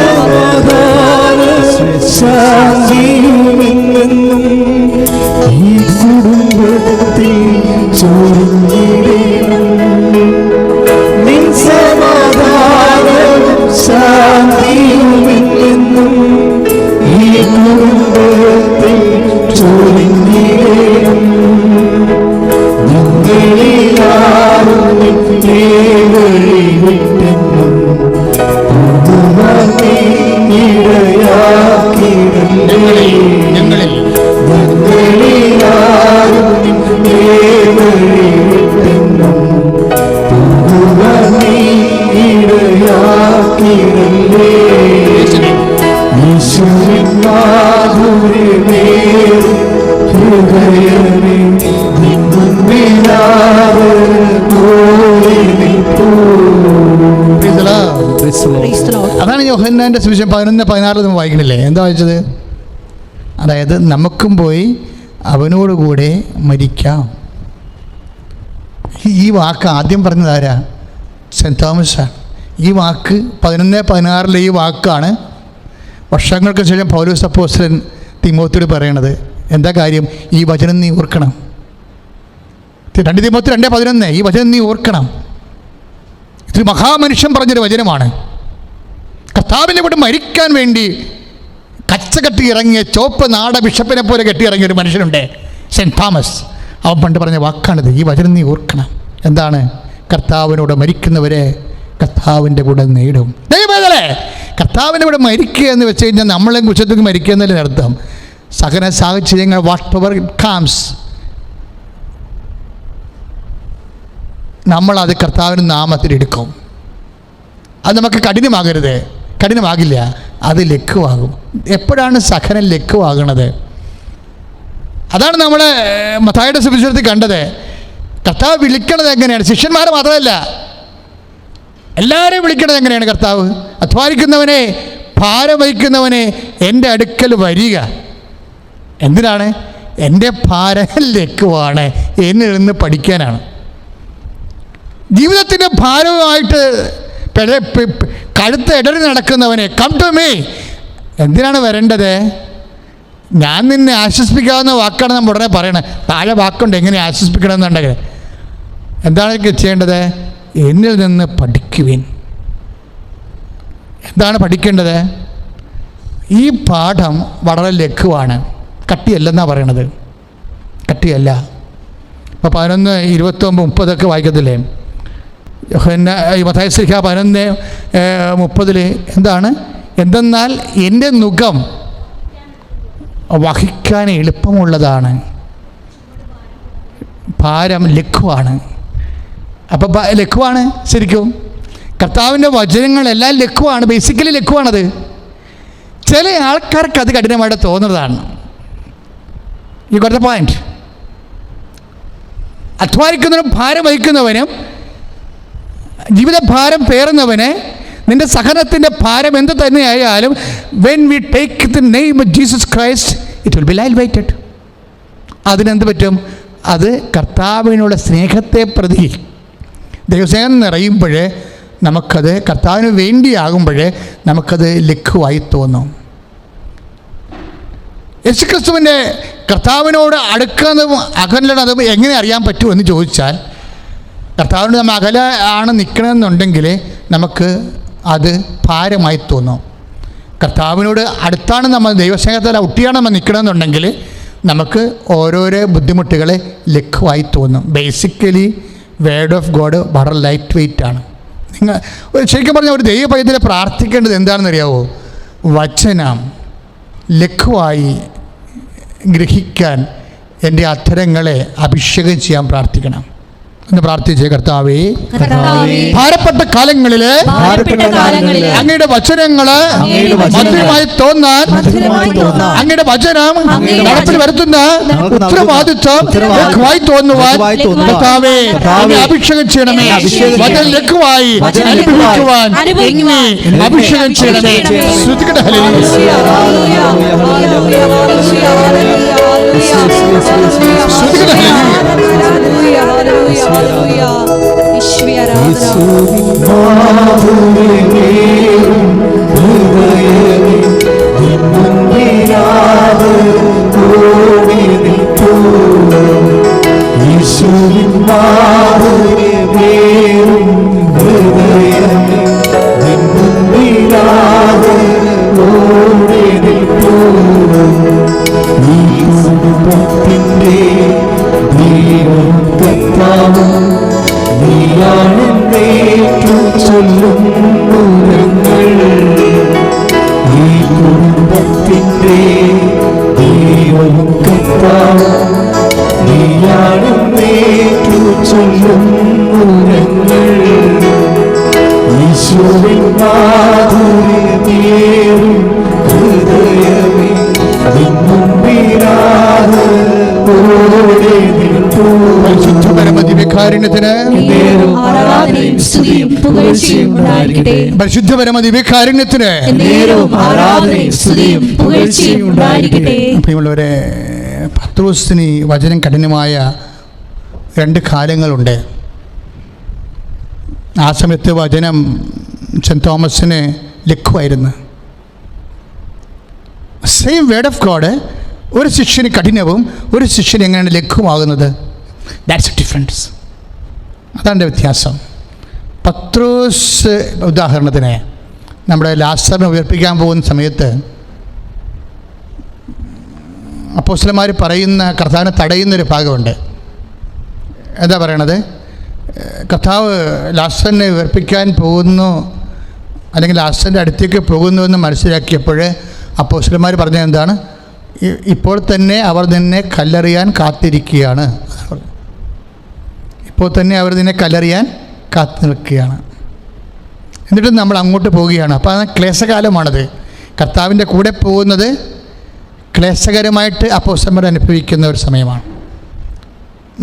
അതാണ് യോഹന്നാൻ്റെ സുവിശേഷം 11:16 നമ്മൾ വായിക്കണില്ലേ? എന്താ വായിച്ചത്? അതായത് നമുക്കും പോയി അവനോടുകൂടെ മരിക്കാം. ഈ വാക്ക് ആദ്യം പറഞ്ഞതാരാ? സെൻറ്റ് തോമസാണ്. ഈ വാക്ക് 11:16 ഈ വാക്കാണ് വർഷങ്ങൾക്ക് ശേഷം പൗലോസ് അപ്പോസ്തലൻ തിമോത്തിയോട് പറയണത്. എന്താ കാര്യം? ഈ വചനം നീ ഓർക്കണം. 2 തിമോത്തി 2:11 ഈ വചനം നീ ഓർക്കണം. ഇത് മഹാമനുഷ്യൻ പറഞ്ഞൊരു വചനമാണ്. കർത്താവിനെ ഇവിടെ മരിക്കാൻ വേണ്ടി കച്ച കെട്ടി ഇറങ്ങിയ ചോപ്പ് നാട ബിഷപ്പിനെ പോലെ കെട്ടി ഇറങ്ങിയ ഒരു മനുഷ്യനുണ്ട്, സെൻറ്റ് തോമസ്. അവൻ പണ്ട് പറഞ്ഞ വാക്കാണിത്. ഈ വചനം നീ ഓർക്കണം. എന്താണ്? കർത്താവിനോട് മരിക്കുന്നവരെ കർത്താവിൻ്റെ കൂടെ നേടും. ദൈവമേ, കർത്താവിൻ്റെ കൂടെ മരിക്കുക എന്ന് വെച്ച് കഴിഞ്ഞാൽ നമ്മളെ കുറിച്ചത്തേക്ക് മരിക്കുക എന്നല്ലേ അർത്ഥം. സഹന സാഹചര്യങ്ങൾ വാട്ട് എവർ ഇറ്റ് കംസ്, നമ്മളത് കർത്താവിൻ്റെ നാമത്തിലെടുക്കും. അത് നമുക്ക് കഠിനമാകരുത്, കഠിനമാകില്ല, അത് ലഘുവാകും. എപ്പോഴാണ് സഹനം ലഘുവാകണത്? അതാണ് നമ്മൾ മത്തായിയുടെ സുവിശേഷത്തിൽ കണ്ടത്. കർത്താവ് വിളിക്കണത് എങ്ങനെയാണ്? ശിഷ്യന്മാരെ മാത്രമല്ല, എല്ലാവരെയും വിളിക്കണത് എങ്ങനെയാണ്? കർത്താവ് അധ്വാനിക്കുന്നവനെ, ഭാരം വഹിക്കുന്നവനെ എൻ്റെ അടുക്കൽ വരിക. എന്തിനാണ്? എൻ്റെ ഭാരം ലഘുവാണ്, എന്നിൽ നിന്ന് പഠിക്കാനാണ്. ജീവിതത്തിൻ്റെ ഭാരവുമായിട്ട് കഴുത്ത് ഇടറി നടക്കുന്നവനെ കം ടു മീ. എന്തിനാണ് വരേണ്ടത്? ഞാൻ നിന്നെ ആശ്വസിപ്പിക്കാവുന്ന വാക്കാണ് നമ്മൾ ഉടനെ പറയണത്. താഴെ വാക്കുണ്ട് എങ്ങനെ ആശ്വസിപ്പിക്കണം എന്നുണ്ടെങ്കിൽ. എന്താണ് ചെയ്യേണ്ടത്? എന്നിൽ നിന്ന് പഠിക്കുവിൻ. എന്താണ് പഠിക്കേണ്ടത്? ഈ പാഠം വളരെ ലഘുവാണ്, കട്ടിയല്ലെന്നാണ് പറയണത്. കട്ടിയല്ല. ഇപ്പോൾ 11:29, 30 വായിക്കത്തില്ലേ? മത്തായി ശ്ലീഹ 11:30 എന്താണ്? എന്തെന്നാൽ എൻ്റെ നുകം വഹിക്കാൻ എളുപ്പമുള്ളതാണ്, ഭാരം ലഘുവാണ്. അപ്പോൾ ലഘുവാണ് ശരിക്കും. കർത്താവിൻ്റെ വചനങ്ങളെല്ലാം ലഘുവാണ്, ബേസിക്കലി ലഘുവാണത്. ചില ആൾക്കാർക്ക് അത് കഠിനമായിട്ട് തോന്നുന്നതാണ്. You got the point. അധ്വാനിക്കുന്നവനും ഭാരം വഹിക്കുന്നവനും ജീവിതഭാരം പേറുന്നവന് നിൻ്റെ സഹനത്തിൻ്റെ ഭാരം എന്ത് തന്നെയായാലും when we take the name of Jesus Christ it will be light. അതിനെന്ത് പറ്റും? അത് കർത്താവിനുള്ള സ്നേഹത്തെ പ്രതി ദൈവസ്നേഹം നിറയുമ്പോൾ നമുക്കത് കർത്താവിന് വേണ്ടിയാകുമ്പോൾ നമുക്കത് ലഘുവായി തോന്നും. യേശുക്രിസ്തുവിൻ്റെ കർത്താവിനോട് അടുക്കുന്നതും അകലുന്നതും എങ്ങനെ അറിയാൻ പറ്റുമെന്ന് ചോദിച്ചാൽ, കർത്താവിനോട് നമ്മൾ അകലെ ആണ് നിൽക്കണമെന്നുണ്ടെങ്കിൽ നമുക്ക് അത് ഭാരമായി തോന്നും. കർത്താവിനോട് അടുത്താണ് നമ്മൾ, ദൈവസ്നേഹത്തിൽ ഒട്ടിയാണ് നമ്മൾ നിൽക്കണമെന്നുണ്ടെങ്കിൽ നമുക്ക് ഓരോരോ ബുദ്ധിമുട്ടുകളെ ലഘുവായി തോന്നും. ബേസിക്കലി വേർഡ് ഓഫ് ഗോഡ് വളരെ ലൈറ്റ് വെയ്റ്റ് ആണ്. നിങ്ങൾ ശരിക്കും പറഞ്ഞാൽ ഒരു ദൈവ പൈതലെ പ്രാർത്ഥിക്കേണ്ടത് എന്താണെന്ന് അറിയാവോ? വചനം ലഘുവായി ഗ്രഹിക്കാൻ എൻ്റെ അധരങ്ങളെ അഭിഷേകം ചെയ്യാൻ പ്രാർത്ഥിക്കണം എന്ന് പ്രാർത്ഥിച്ചേ. കർത്താവേ, ഭാരപ്പെട്ട കാലങ്ങളില് അങ്ങയുടെ വചനങ്ങള് മധുരമായി തോന്നാൻ അങ്ങയുടെ വചനം നടപ്പിൽ വരുത്തുന്ന ഉത്തരവാദിത്വം ലഘുവായി തോന്നുവാൻ കർത്താവേ അഭിഷേകം ചെയ്യണമേ. വചനം ലഘുവായി അനുഭവിക്കുവാൻ എന്നെ അഭിഷേകം ചെയ്യണമേ. ശ്രുതിക്കട്ടെ. പരിശുദ്ധ പരമദിവ്യകാരുണ്യത്തിന് പ്രിയമുള്ളവരെ, പത്രോസിന് വചനം കഠിനമായ 2 കാലങ്ങളുണ്ട്. ആ സമയത്ത് വചനം സെൻറ്റ് തോമസിന് ലഘുവായിരുന്നു. സെയിം വേർഡ് ഓഫ് ഗോഡ് ഒരു ശിഷ്യന് കഠിനവും ഒരു ശിഷ്യന് എങ്ങനെയാണ് ലഘുവാകുന്നത്? That's A difference. അതാണ് വ്യത്യാസം. പത്രോസ് ഉദാഹരണത്തിന് നമ്മുടെ ലാസറിനെ ഉയർപ്പിക്കാൻ പോകുന്ന സമയത്ത് അപ്പോസ്തലന്മാർ പറയുന്ന കർത്താവിനെ തടയുന്നൊരു ഭാഗമുണ്ട്. എന്താ പറയണത്? കർത്താവ് ലാസറിനെ ഉയർപ്പിക്കാൻ പോകുന്നു, അല്ലെങ്കിൽ ലാസറിൻ്റെ അടുത്തേക്ക് പോകുന്നുവെന്ന് മനസ്സിലാക്കിയപ്പോൾ അപ്പോസ്തലന്മാർ പറഞ്ഞത് എന്താണ്? ഇപ്പോൾ തന്നെ അവർ നിന്നെ കല്ലെറിയാൻ കാത്തിരിക്കുകയാണ്. ഇപ്പോൾ തന്നെ അവർ നിന്നെ കല്ലെറിയാൻ കാത്തു നിൽക്കുകയാണ്. എന്നിട്ട് നമ്മൾ അങ്ങോട്ട് പോവുകയാണ്. അപ്പോൾ അത് ക്ലേശകാലമാണത്. കർത്താവിൻ്റെ കൂടെ പോകുന്നത് ക്ലേശകരമായിട്ട് അപ്പോസ്തലന്മാർ അനുഭവിക്കുന്ന ഒരു സമയമാണ്.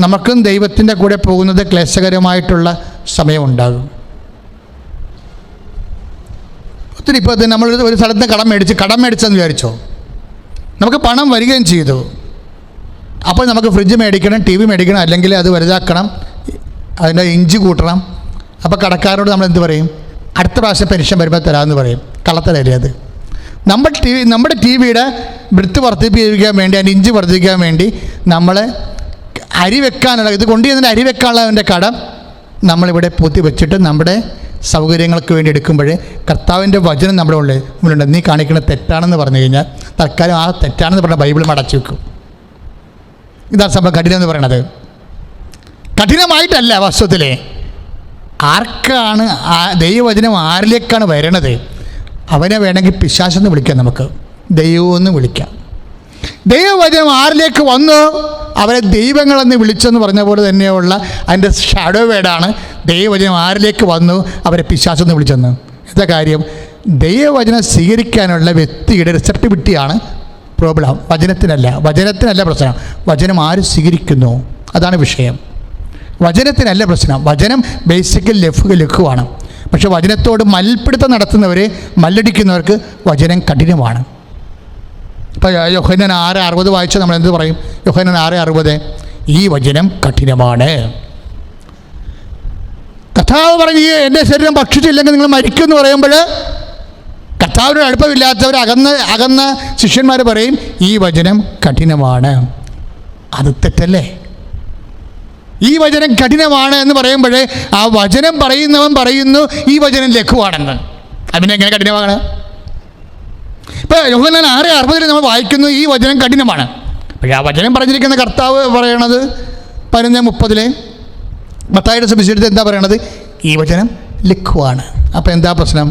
നമുക്കും ദൈവത്തിൻ്റെ കൂടെ പോകുന്നത് ക്ലേശകരമായിട്ടുള്ള സമയമുണ്ടാകും. ഒത്തിരി ഇപ്പോൾ നമ്മൾ ഒരു സ്ഥലത്ത് കടം മേടിച്ചെന്ന് വിചാരിച്ചോ, നമുക്ക് പണം വരികയും ചെയ്തു. അപ്പോൾ നമുക്ക് ഫ്രിഡ്ജ് മേടിക്കണം, TV മേടിക്കണം, അല്ലെങ്കിൽ അത് വലുതാക്കണം, അതിൻ്റെ ഇഞ്ച് കൂട്ടണം. അപ്പോൾ കടക്കാരോട് നമ്മൾ എന്ത് പറയും? അടുത്ത പ്രാവശ്യം പെൻഷൻ വരുമ്പോൾ തരാമെന്ന് പറയും. കള്ളത്തരല്ലേ അത്? നമ്മുടെ TVയുടെ ബ്രിത്ത് വർദ്ധിപ്പിക്കാൻ വേണ്ടി, അതിൻ്റെ ഇഞ്ച് വർദ്ധിപ്പിക്കാൻ വേണ്ടി നമ്മൾ അരി വെക്കാനുള്ള, ഇത് കൊണ്ടുവന്നതിൻ്റെ അരി വെക്കാനുള്ളതിൻ്റെ കടം നമ്മളിവിടെ പൂത്തി വെച്ചിട്ട് നമ്മുടെ സൗകര്യങ്ങൾക്ക് വേണ്ടി എടുക്കുമ്പോൾ കർത്താവിൻ്റെ വചനം നമ്മുടെ മുന്നിലുണ്ട്. നീ കാണിക്കുന്നത് തെറ്റാണെന്ന് പറഞ്ഞു കഴിഞ്ഞാൽ തൽക്കാലം ആ തെറ്റാണെന്ന് പറഞ്ഞ ബൈബിൾ മടച്ചു വെക്കും. ഇതാണ് സംഭവം. കഠിനം എന്ന് പറയണത് കഠിനമായിട്ടല്ല, വാസ്തവത്തിൽ ആർക്കാണ് ദൈവവചനം ആരിലേക്കാണ് വരണത് അവനെ വേണമെങ്കിൽ പിശാചെന്ന് വിളിക്കാം, നമുക്ക് ദൈവമെന്ന് വിളിക്കാം. ദൈവവചനം ആരിലേക്ക് വന്നു അവരെ ദൈവങ്ങളെന്ന് വിളിച്ചെന്ന് പറഞ്ഞ പോലെ തന്നെയുള്ള അതിൻ്റെ ഷാഡോ വേർഡാണ് ദൈവവചനം ആരിലേക്ക് വന്നു അവരെ പിശാചെന്ന് വിളിച്ചെന്ന്. എന്താ കാര്യം? ദൈവവചനം സ്വീകരിക്കാനുള്ള വ്യക്തിയുടെ റിസെപ്റ്റിവിറ്റിയാണ് പ്രോബ്ലം. വചനത്തിനല്ല പ്രശ്നം. വചനം ആര് സ്വീകരിക്കുന്നു അതാണ് വിഷയം. വചനത്തിനല്ല പ്രശ്നം. വചനം ബേസിക്കൽ ലഘുവാണ്. പക്ഷെ വചനത്തോട് മൽപ്പിടുത്തം നടത്തുന്നവർ, മല്ലടിക്കുന്നവർക്ക് വചനം കഠിനമാണ്. ഇപ്പോൾ യോഹന്നാൻ 6:60 വായിച്ചാൽ നമ്മൾ എന്ത് പറയും? യോഹന്നാൻ 6:60 ഈ വചനം കഠിനമാണ്. കർത്താവ് പറഞ്ഞ് എൻ്റെ ശരീരം ഭക്ഷിച്ചില്ലെങ്കിൽ നിങ്ങൾ മരിക്കുമെന്ന് പറയുമ്പോൾ കർത്താവിനോട് അടുപ്പമില്ലാത്തവർ അകന്ന ശിഷ്യന്മാർ പറയും ഈ വചനം കഠിനമാണ്. അത് തെറ്റല്ലേ? ഈ വചനം കഠിനമാണ് എന്ന് പറയുമ്പോഴേ ആ വചനം പറയുന്നവൻ പറയുന്നു ഈ വചനം ലഘുവാണെന്ന്. അതിനെങ്ങനെ കഠിനമാണ്? ഇപ്പം യോഹന്നാൻ 6:60 നമ്മൾ വായിക്കുന്നു ഈ വചനം കഠിനമാണ്. പക്ഷേ ആ വചനം പറഞ്ഞിരിക്കുന്ന കർത്താവ് പറയണത് 11:30 മത്തായിയുടെ സുവിശേഷത്തിൽ എന്താ പറയണത്? ഈ വചനം ലഘുവാണ്. അപ്പം എന്താ പ്രശ്നം?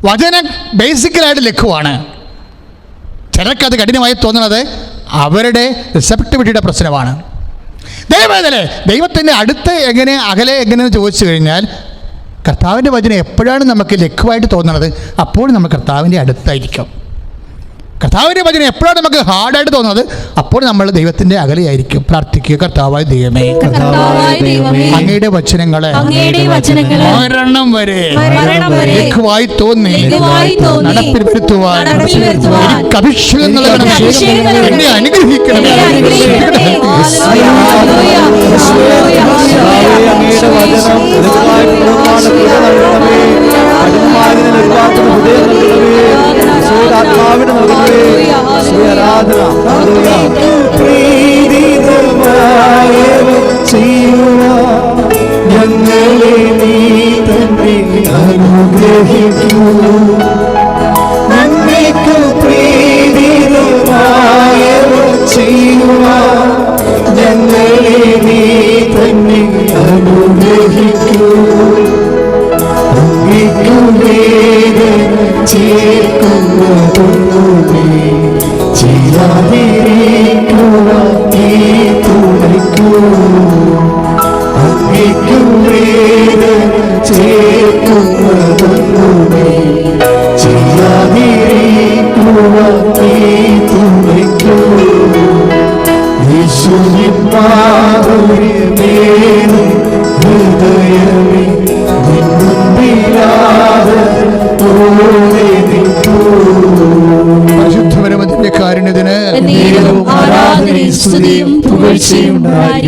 വചനം ബേസിക്കലായിട്ട് ലഘുവാണ്. ചിലർക്കത് കഠിനമായി തോന്നുന്നത് അവരുടെ റിസെപ്റ്റിവിറ്റിയുടെ പ്രശ്നമാണ്. ദൈവവേദനേ ദൈവത്തിൻ്റെ അടുത്ത് എങ്ങനെ അകലെ എങ്ങനെയെന്ന് ചോദിച്ചു കഴിഞ്ഞാൽ കർത്താവിൻ്റെ വചനം എപ്പോഴാണ് നമുക്ക് ലഘുവായിട്ട് തോന്നുന്നത് അപ്പോൾ നമ്മൾ കർത്താവിൻ്റെ അടുത്തായിരിക്കും. കർത്താവിൻ്റെ വചനം എപ്പോഴാണ് നമുക്ക് ഹാർഡായിട്ട് തോന്നുന്നത് അപ്പോൾ നമ്മൾ ദൈവത്തിൻ്റെ അകലെയായിരിക്കും. പ്രാർത്ഥിക്കുക, കർത്താവായ ദൈവമേ, അങ്ങയുടെ വചനങ്ങളെ മരണം വരെ ലഘുവായി തോന്നി നടപ്പിൽ വരുത്തുവാൻ എനിക്ക് അഭിഷേകം നൽകണമേ, എന്നെ അനുഗ്രഹിക്കണമേ. ഞങ്ങളെ നീ തന്നെ അനുഗ്രഹിക്കൂ. നന്മയ്ക്കു പ്രീതിതമായവ ചെയ്യുവാൻ ഞങ്ങളെ നീ തന്നെ അനുഗ്രഹിക്കൂ. അങ്ങേക്കു വേദന ചേർക്കുന്നതൊന്നുമേ ചെയ്യാതിരിക്കുവാൻ നീ തുണയ്ക്കൂ. അങ്ങേക്കു വേദന ചേർക്കുന്നതൊന്നുമേ ചെയ്യാതിരിക്കുവാൻ നീ തുണയ്ക്കൂ. യേശുവിൻ മാധുര്യമേറും ഹൃദയമേ പരിശുദ്ധപരമത്തിന്റെ കാരുണ്യത്തിന്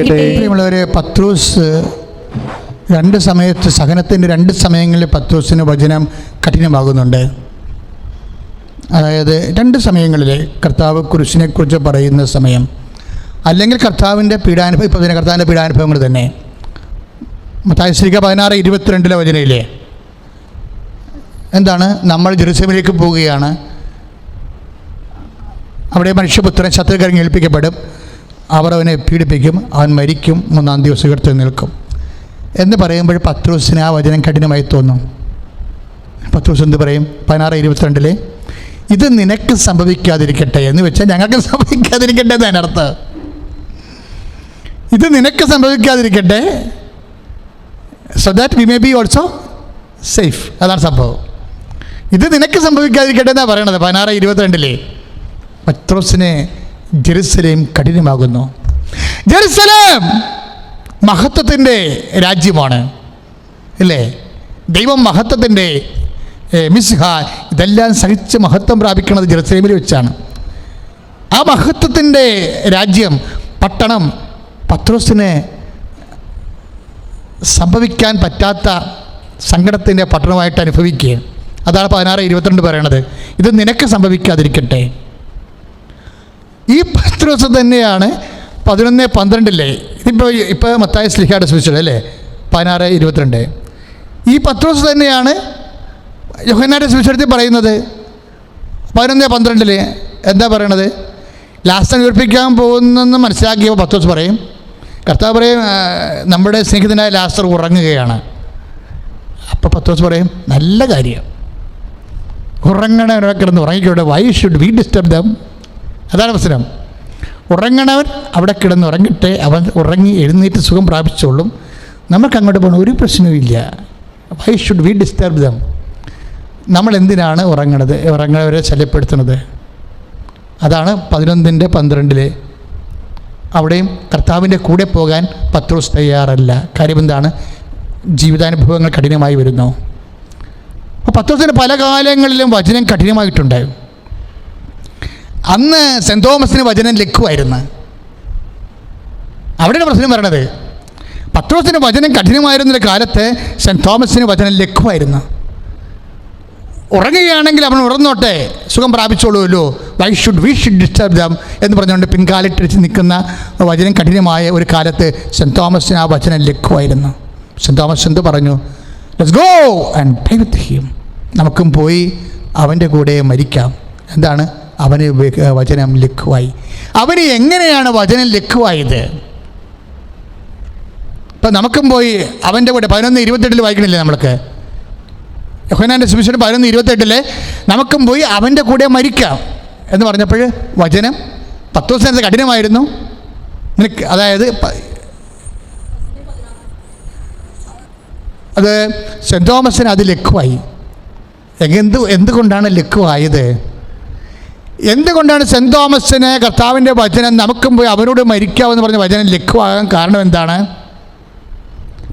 പ്രിയമുള്ളവരെ, പത്രോസ് രണ്ട് സമയത്ത് സഹനത്തിൻ്റെ 2 സമയങ്ങളിൽ പത്രോസിന് വചനം കഠിനമാകുന്നുണ്ട്. അതായത് 2 സമയങ്ങളിൽ കർത്താവ് കുരിശിനെക്കുറിച്ച് പറയുന്ന സമയം, അല്ലെങ്കിൽ കർത്താവിൻ്റെ പീഡാനുഭവം. ഇപ്പോൾ തന്നെ കർത്താവിൻ്റെ പീഡാനുഭവങ്ങൾ തന്നെ മത്തായി 16:22 വചനയില്ലേ എന്താണ്? നമ്മൾ ജെറുസലേമിലേക്ക് പോവുകയാണ്. അവിടെ മനുഷ്യപുത്രൻ ശത്രുക്കരങ്ങി ഏൽപ്പിക്കപ്പെടും. അവർ അവനെ പീഡിപ്പിക്കും, അവൻ മരിക്കും, 3-ാം ദിവസം ഉയർത്തെഴുന്നേൽക്കും എന്ന് പറയുമ്പോൾ പത്രോസിന് ആ വചനം കഠിനമായി തോന്നും. പത്രോസ് എന്ത് പറയും? 16:22 ഇത് നിനക്ക് സംഭവിക്കാതിരിക്കട്ടെ എന്ന് വെച്ചാൽ ഞങ്ങൾക്ക് സംഭവിക്കാതിരിക്കട്ടെ എന്നാണ് അർത്ഥം. ഇത് നിനക്ക് സംഭവിക്കാതിരിക്കട്ടെ, so that we may be also safe. അതാണ് സംഭവം. ഇത് നിനക്ക് സംഭവിക്കാതിരിക്കട്ടെ എന്നാണ് പറയണത് 16:22. പത്രോസിന് ജെറുസലേം കഠിനമാകുന്നു. ജെറുസലേം മഹത്വത്തിൻ്റെ രാജ്യമാണ്, അല്ലേ? ദൈവം മഹത്വത്തിൻ്റെ മിസ്ഹ ഇതെല്ലാം സഹിച്ച് മഹത്വം പ്രാപിക്കുന്നത് ജെറുസലേമിൽ വെച്ചാണ്. ആ മഹത്വത്തിൻ്റെ രാജ്യം, പട്ടണം പത്രോസിന് സംഭവിക്കാൻ പറ്റാത്ത സങ്കടത്തിൻ്റെ പട്ടണമായിട്ട് അനുഭവിക്കുക. അതാണ് 16:22 പറയണത്. ഇത് നിനക്ക് സംഭവിക്കാതിരിക്കട്ടെ. ഈ പത്രോസ് തന്നെയാണ് 11:12 ഇപ്പോൾ മത്തായി ശ്ലീഹായുടെ സുവിശേഷം അല്ലേ 16:22. ഈ പത്രോസ് തന്നെയാണ് യോഹന്നാന്റെ സുവിശേഷത്തിൽ പറയുന്നത് 11:12 എന്താ പറയണത്? ലാസ്റ്റ് ഉയർപ്പിക്കാൻ പോകുന്നെന്ന് മനസ്സിലാക്കിയപ്പോൾ പത്രോസ് പറയും, കർത്താവ് പറയും നമ്മുടെ സ്നേഹിതനായ ലാസർ ഉറങ്ങുകയാണ്. അപ്പോൾ പത്രോസ് പറയും നല്ല കാര്യം, ഉറങ്ങണവരെ കിടന്ന് ഉറങ്ങിക്കോട്ടെ, why should we disturb them? അതാണ് പ്രശ്നം. ഉറങ്ങണവൻ അവിടെ കിടന്ന് ഉറങ്ങിട്ടെ, അവൻ ഉറങ്ങി എഴുന്നേറ്റ് സുഖം പ്രാപിച്ചോളും, നമുക്ക് അങ്ങോട്ട് പോകണം, ഒരു പ്രശ്നവുമില്ല. Y should we disturb dum? നമ്മൾ എന്തിനാണ് ഉറങ്ങണവരെ ശല്യപ്പെടുത്തുന്നത്? അതാണ് 11:12 അവിടെയും കർത്താവിൻ്റെ കൂടെ പോകാൻ പത്രോസ് തയ്യാറല്ല. കാര്യം എന്താണ്? ജീവിതാനുഭവങ്ങൾ കഠിനമായി വരുന്നു. അപ്പോൾ പത്രോസിന് പല കാലങ്ങളിലും വചനം കഠിനമായിട്ടുണ്ട്. അന്ന് സെൻറ് തോമസിന് വചനം ലഘുവായിരുന്നു. അവിടെയാണ് പ്രശ്നം പറയണത്. പത്രോസിന് വചനം കഠിനമായിരുന്നൊരു കാലത്ത് സെൻറ് തോമസിന് വചനം ലഘുവായിരുന്നു. ഉറങ്ങുകയാണെങ്കിൽ അവൻ ഉറന്നോട്ടെ, സുഖം പ്രാപിച്ചോളൂല്ലോ. വി ഷുഡ് ഡിസ്റ്റർബ് ദം എന്ന് പറഞ്ഞുകൊണ്ട് പിൻകാലിട്ടിച്ച് നിൽക്കുന്ന വചനം കഠിനമായ ഒരു കാലത്ത് സെൻറ്റ് തോമസിന് ആ വചനം ലഘുവായിരുന്നു. സെൻറ്റ് തോമസ് എന്ത് പറഞ്ഞു? Let's go and B with him. നമുക്കും പോയി അവൻ്റെ കൂടെ മരിക്കാം. എന്താണ്? അവന് വചനം ലഘുവായി. അവന് എങ്ങനെയാണ് വചനം ലഘുവായത്? ഇപ്പം നമുക്കും പോയി അവൻ്റെ കൂടെ 11:28 വായിക്കണില്ലേ നമ്മൾക്ക്? യോഹന്നാൻ്റെ സുവിശേഷം 11:28 നമുക്കും പോയി അവൻ്റെ കൂടെ മരിക്കാം എന്ന് പറഞ്ഞപ്പോൾ വചനം 10 ദിവസം കഠിനമായിരുന്നു. നിനക്ക് അതായത് അത് സെൻറ്റ് തോമസിന് അത് ലഘുവായി. എന്തുകൊണ്ടാണ് ലഘുവായത്? എന്തുകൊണ്ടാണ് സെൻറ്റ് തോമസിന് കർത്താവിൻ്റെ വചനം നമുക്കും പോയി അവനോട് മരിക്കാമെന്ന് പറഞ്ഞ വചനം ലഘുവാകാൻ കാരണം എന്താണ്?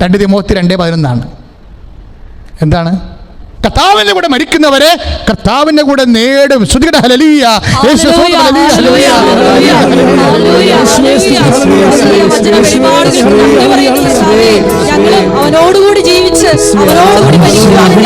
2 തിമോത്തി 2:11 എന്താണ്? കർത്താവിൻ്റെ കൂടെ മരിക്കുന്നവരെ കർത്താവിൻ്റെ കൂടെ നേടും. ശ്രുതികട ഹല്ലേലൂയ. അവനോടുകൂടി ജീവിച്ച് അവനോടുകൂടി മരിക്കുവാനുള്ള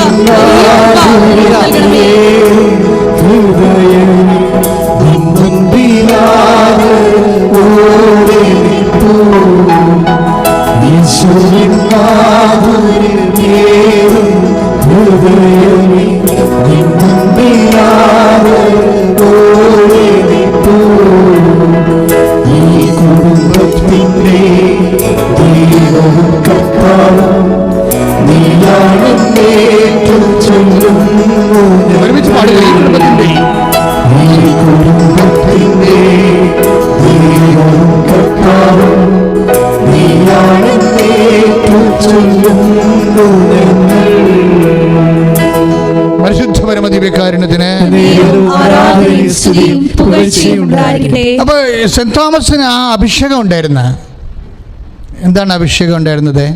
ഒരുമിച്ച് പാടുക. പരിശുദ്ധ പരമദിവ്യകാരുണ്യത്തിന്. അപ്പോൾ സെൻറ്റ് തോമസിന് ആ അഭിഷേകം ഉണ്ടായിരുന്ന, എന്താണ് അഭിഷേകം ഉണ്ടായിരുന്നത്?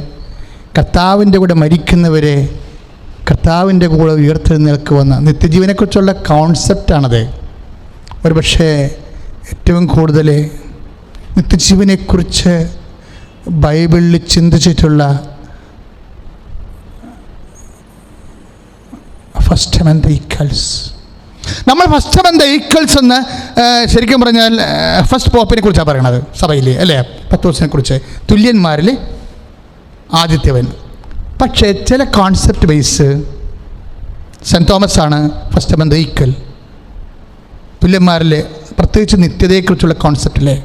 കർത്താവിൻ്റെ കൂടെ മരിക്കുന്നവരെ കർത്താവിൻ്റെ കൂടെ ഉയർത്തെഴുന്നേൽക്കുമെന്ന നിത്യജീവനെക്കുറിച്ചുള്ള കോൺസെപ്റ്റാണത്. ഒരു പക്ഷേ ഏറ്റവും കൂടുതൽ നിത്യജീവനെക്കുറിച്ച് ബൈബിളിൽ ചിന്തിച്ചിട്ടുള്ള ഫസ്റ്റ് അമംഗ് ദ ഈക്വൽസ്. നമ്മൾ ഫസ്റ്റ് അമംഗ് ദ ഈക്വൽസ് എന്ന് ശരിക്കും പറഞ്ഞാൽ ഫസ്റ്റ് പോപ്പിനെ കുറിച്ചാണ് പറയണത് സഭയിൽ, അല്ലേ? പത്രോസിനെ കുറിച്ച്, തുല്യന്മാരിൽ ആദ്യത്തേവൻ. പക്ഷേ ചില കോൺസെപ്റ്റ് ബേസ് സെൻറ്റ് തോമസ് ആണ് ഫസ്റ്റ് അമംഗ് ദ ഈക്വൽ. തുല്യന്മാരിൽ പ്രത്യേകിച്ച് നിത്യതയെക്കുറിച്ചുള്ള കോൺസെപ്റ്റില്ലേ.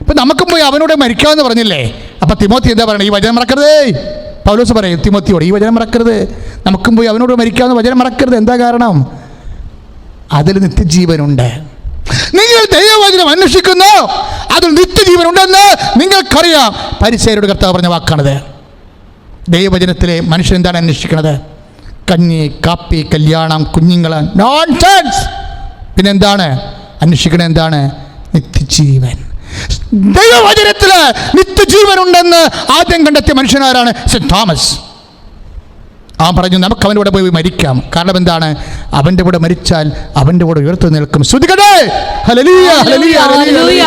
ഇപ്പം നമുക്കും പോയി അവനോട് മരിക്കാമെന്ന് പറഞ്ഞില്ലേ? അപ്പം തിമോത്തി എന്താ പറയണത്? ഈ വചനം മറക്കരുതേ. പൗലോസ് പറയും തിമോത്തിയോട്, ഈ വചനം മറക്കരുത്, നമുക്കും പോയി അവനോട് മരിക്കാമെന്ന് വചനം മറക്കരുത്. എന്താ കാരണം? അതിൽ നിത്യജീവനുണ്ട്. നിങ്ങൾ ദൈവവചനം അന്വേഷിക്കുന്നു, അതിൽ നിത്യജീവനുണ്ടെന്ന് നിങ്ങൾക്കറിയാം. പരിസയരോട് കർത്താവ് പറഞ്ഞ വാക്കാണിത്. ദൈവവചനത്തിലെ മനുഷ്യൻ എന്താണ് അന്വേഷിക്കുന്നത്? കഞ്ഞി, കാപ്പി, കല്യാണം, കുഞ്ഞുങ്ങൾ, നോൺസെൻസ്. പിന്നെന്താണ് അന്വേഷിക്കണത്? എന്താണ്? നിത്യജീവൻ. ദൈവവചനത്തിൽ നിത്യജീവനുണ്ടെന്ന് ആദ്യം കണ്ടെത്തിയ മനുഷ്യനാരാണ്? Cent Thomas. അവൻ പറഞ്ഞു നമുക്ക് അവൻ്റെ കൂടെ പോയി മരിക്കാം. കാരണം എന്താണ്? അവൻ്റെ കൂടെ മരിച്ചാൽ അവൻ്റെ കൂടെ ഉയർത്തു നിൽക്കും. ശ്രുതികടേ ഹല്ലേലൂയ, ഹല്ലേലൂയ, ഹല്ലേലൂയ.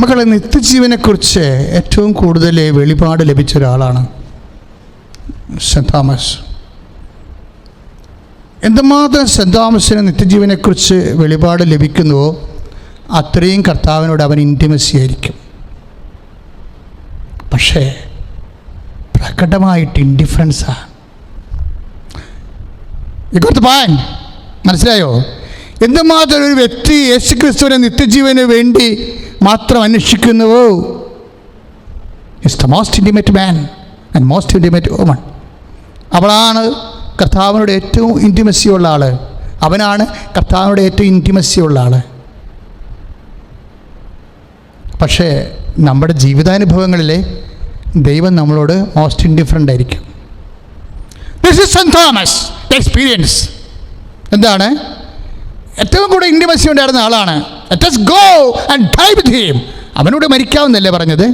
മക്കളെ, നിത്യജീവനെ കുറിച്ച് ഏറ്റവും കൂടുതൽ വെളിപാട് ലഭിച്ച ഒരാളാണ് സെൻറ്റ് തോമസ്. എന്തുമാത്രം സെൻറ് തോമസിന് നിത്യജീവനെക്കുറിച്ച് വെളിപാട് ലഭിക്കുന്നുവോ അത്രയും കർത്താവിനോട് അവൻ ഇൻറ്റിമസി ആയിരിക്കും. പക്ഷേ പ്രകടമായിട്ട് ഇൻഡിഫറൻസാണ്. മനസ്സിലായോ? എന്തുമാത്രം ഒരു വ്യക്തി യേശുക്രിസ്തുവിനെ നിത്യജീവന് വേണ്ടി മാത്രം അന്വേഷിക്കുന്നുവോ, is the most intimate man and most intimate woman. അവളാണ് കർത്താവിനോട് ഏറ്റവും ഇൻറ്റിമസി ഉള്ള ആൾ. അവനാണ് കർത്താവിനോട് ഏറ്റവും ഇൻറ്റിമസി ഉള്ള ആൾ. പക്ഷേ നമ്മുടെ ജീവിതാനുഭവങ്ങളിൽ ദൈവം നമ്മളോട് മോസ്റ്റ് ഇൻഡിഫറൻ്റ് ആയിരിക്കും. This is Saint Thomas experience. എന്താണ്? ഏറ്റവും കൂടുതൽ ഇൻറ്റിമസി ഉണ്ടായിരുന്ന ആളാണ്. Let us go and die with him. അവനോട് മരിക്കാമെന്നല്ലേ പറഞ്ഞത്?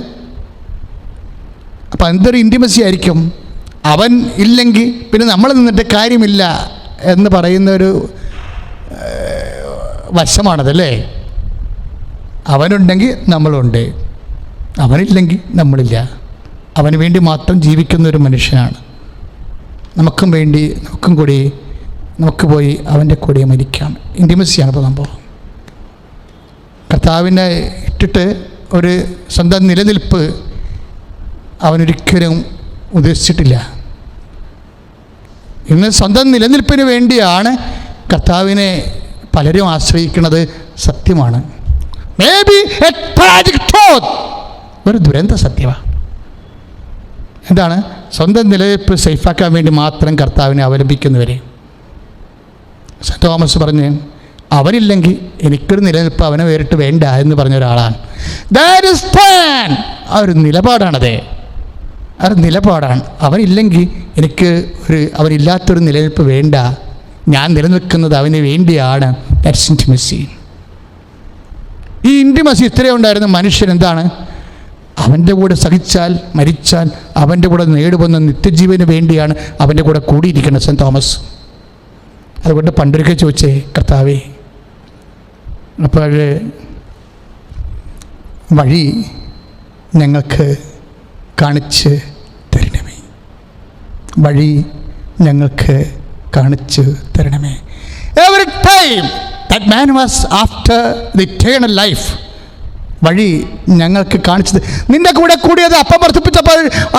അപ്പം എന്തൊരു ഇൻറ്റിമസി ആയിരിക്കും. അവൻ ഇല്ലെങ്കിൽ പിന്നെ നമ്മൾ നിന്നിട്ട് കാര്യമില്ല എന്ന് പറയുന്നൊരു വശമാണതല്ലേ. അവനുണ്ടെങ്കിൽ നമ്മളുണ്ട്, അവനില്ലെങ്കിൽ നമ്മളില്ല. അവന് വേണ്ടി മാത്രം ജീവിക്കുന്ന ഒരു മനുഷ്യനാണ്. നമുക്കും വേണ്ടി നമുക്ക് പോയി അവൻ്റെ കൂടെ മരിക്കാം. ഇൻറ്റിമസിയാണ് ഇപ്പോൾ സംഭവം. കർത്താവിനെ ഇട്ടിട്ട് ഒരു സ്വന്തം നിലനിൽപ്പ് അവനൊരിക്കലും ഉദ്ദേശിച്ചിട്ടില്ല. ഇന്ന് സ്വന്തം നിലനിൽപ്പിന് വേണ്ടിയാണ് കർത്താവിനെ പലരും ആശ്രയിക്കുന്നത്. സത്യമാണ്. May be A tragic truth, ഒരു ദുരന്ത സത്യമാണ്. എന്താണ്? സ്വന്തം നിലനിൽപ്പ് സേഫാക്കാൻ വേണ്ടി മാത്രം കർത്താവിനെ അവലംബിക്കുന്നവരെ. സെൻറ് തോമസ് പറഞ്ഞ് അവനില്ലെങ്കിൽ എനിക്കൊരു നിലനിൽപ്പ് അവനെ വേറിട്ട് വേണ്ട എന്ന് പറഞ്ഞ ഒരാളാണ്. That is plan. ആ ഒരു നിലപാടാണത്. ആ ഒരു നിലപാടാണ്. അവനില്ലെങ്കിൽ എനിക്ക് അവനില്ലാത്തൊരു നിലനിൽപ്പ് വേണ്ട. ഞാൻ നിലനിൽക്കുന്നത് അവന് വേണ്ടിയാണ്. That's intimacy. ഈ ഇൻറ്റിമസി ഇത്രയും ഉണ്ടായിരുന്ന മനുഷ്യൻ എന്താണ്? അവൻ്റെ കൂടെ സഹിച്ചാൽ മരിച്ചാൽ അവൻ്റെ കൂടെ നേടുവന്ന നിത്യജീവന് വേണ്ടിയാണ് അവൻ്റെ കൂടെ കൂടിയിരിക്കുന്നത് സെൻറ് തോമസ്. അതുകൊണ്ട് പണ്ടൊരിക്കൽ ചോദിച്ചേ, കർത്താവേ അപ്പോൾ വഴി ഞങ്ങൾക്ക് കാണിച്ച് തരണമേ, വഴി ഞങ്ങൾക്ക് കാണിച്ചു തരണമേ. Every time that man was after the eternal life. വഴി ഞങ്ങൾക്ക് കാണിച്ചത്. നിൻ്റെ കൂടെ കൂടിയത് അപ്പം വർദ്ധിപ്പിച്ചപ്പോൾ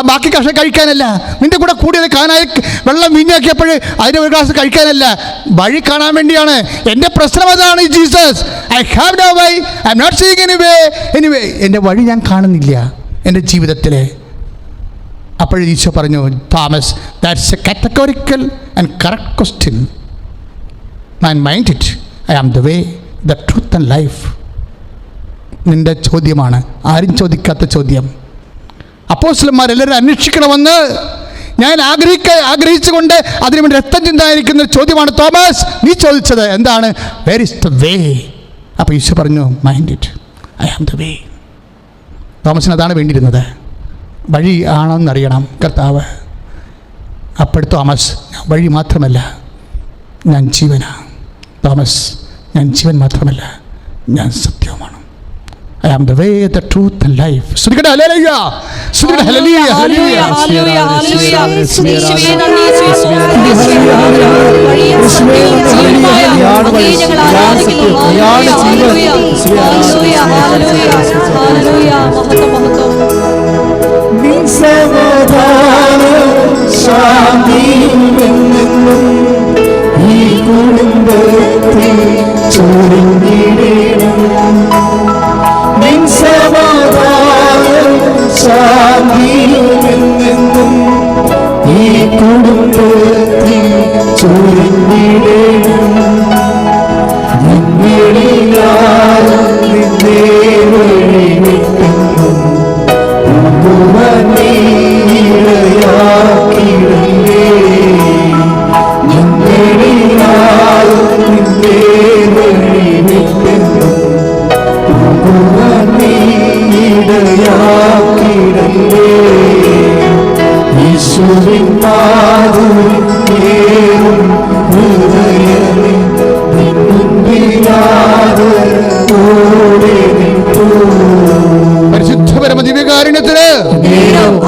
ബാക്കി കഷ്ണം കഴിക്കാനല്ല. നിൻ്റെ കൂടെ കൂടിയത് കാനായി വെള്ളം വീഞ്ഞാക്കിയപ്പോൾ അതിന് ഒരു ഗ്ലാസ് കഴിക്കാനല്ല, വഴി കാണാൻ വേണ്ടിയാണ്. എൻ്റെ പ്രശ്നം അതാണ്. Jesus, I have no way, I am not seeing anyway. എൻ്റെ വഴി ഞാൻ കാണുന്നില്ല എൻ്റെ ജീവിതത്തിൽ. അപ്പോൾ ഈശോ പറഞ്ഞു, Thomas, that's a categorical and correct question. Man mind it. I am the way, the truth and life. നിൻ്റെ ചോദ്യമാണ്, ആരും ചോദിക്കാത്ത ചോദ്യം. അപ്പോസ്തലന്മാരെല്ലാവരും അന്വേഷിക്കണമെന്ന് ഞാൻ ആഗ്രഹിച്ചുകൊണ്ട് അതിനുവേണ്ടി രക്തം ചിന്തായിരിക്കുന്ന ചോദ്യമാണ് തോമസ് നീ ചോദിച്ചത്. എന്താണ്? Where is the way? അപ്പോൾ ഈശോ പറഞ്ഞു, mind it, I am the way. തോമസിന് അതാണ് വേണ്ടിയിരുന്നത്. വഴി ആണെന്നറിയണം കർത്താവ്. അപ്പോൾ തോമസ്, ഞാൻ വഴി മാത്രമല്ല, ഞാൻ ജീവനാണ്. തോമസ്, ഞാൻ ജീവൻ മാത്രമല്ല, ഞാൻ സത്യവുമാണ്. I am the way, the truth and life. സ്തുതിക്കട്ടെ, ഹല്ലേലൂയ. സ്തുതിക്കട്ടെ, ഹല്ലേലൂയ, ഹല്ലേലൂയ. Hallelujah, hallelujah. യേശുവേ നന്ദി, യേശുവേ നന്ദി. വഴിയും സത്യവും ജീവനുമായ അങ്ങയെ ഞങ്ങൾ ആരാധിക്കുന്നു. Hallelujah, hallelujah, hallelujah, hallelujah, hallelujah. മഹത്വം, മഹത്വം. നിൻ സമാധാനം ശാന്തിയും എന്നെന്നും ഈ കുടുംബത്തിൽ ചൊരിഞ്ഞിടണം. നിൻ സമാധാനം ശാന്തിയും എന്നെന്നും ഈ കുടുംബത്തിൽ ചൊരിഞ്ഞിടണം. നിന്നിലാലും നിന്നെ വഴിവിട്ടെന്നും ഇടയാക്കിടേ. നിന്നിലാലും നിന്നെ വഴിവിട്ടെന്നും ഇടയാക്കിടേ. യേശുവിൻ മാധുര്യം ഹൃദയമേ നിന്നിലാതെ ഓടി നിൽക്കൂ. പരിശുദ്ധ പരമ ദിവ്യകാരുണ്യത്തിന്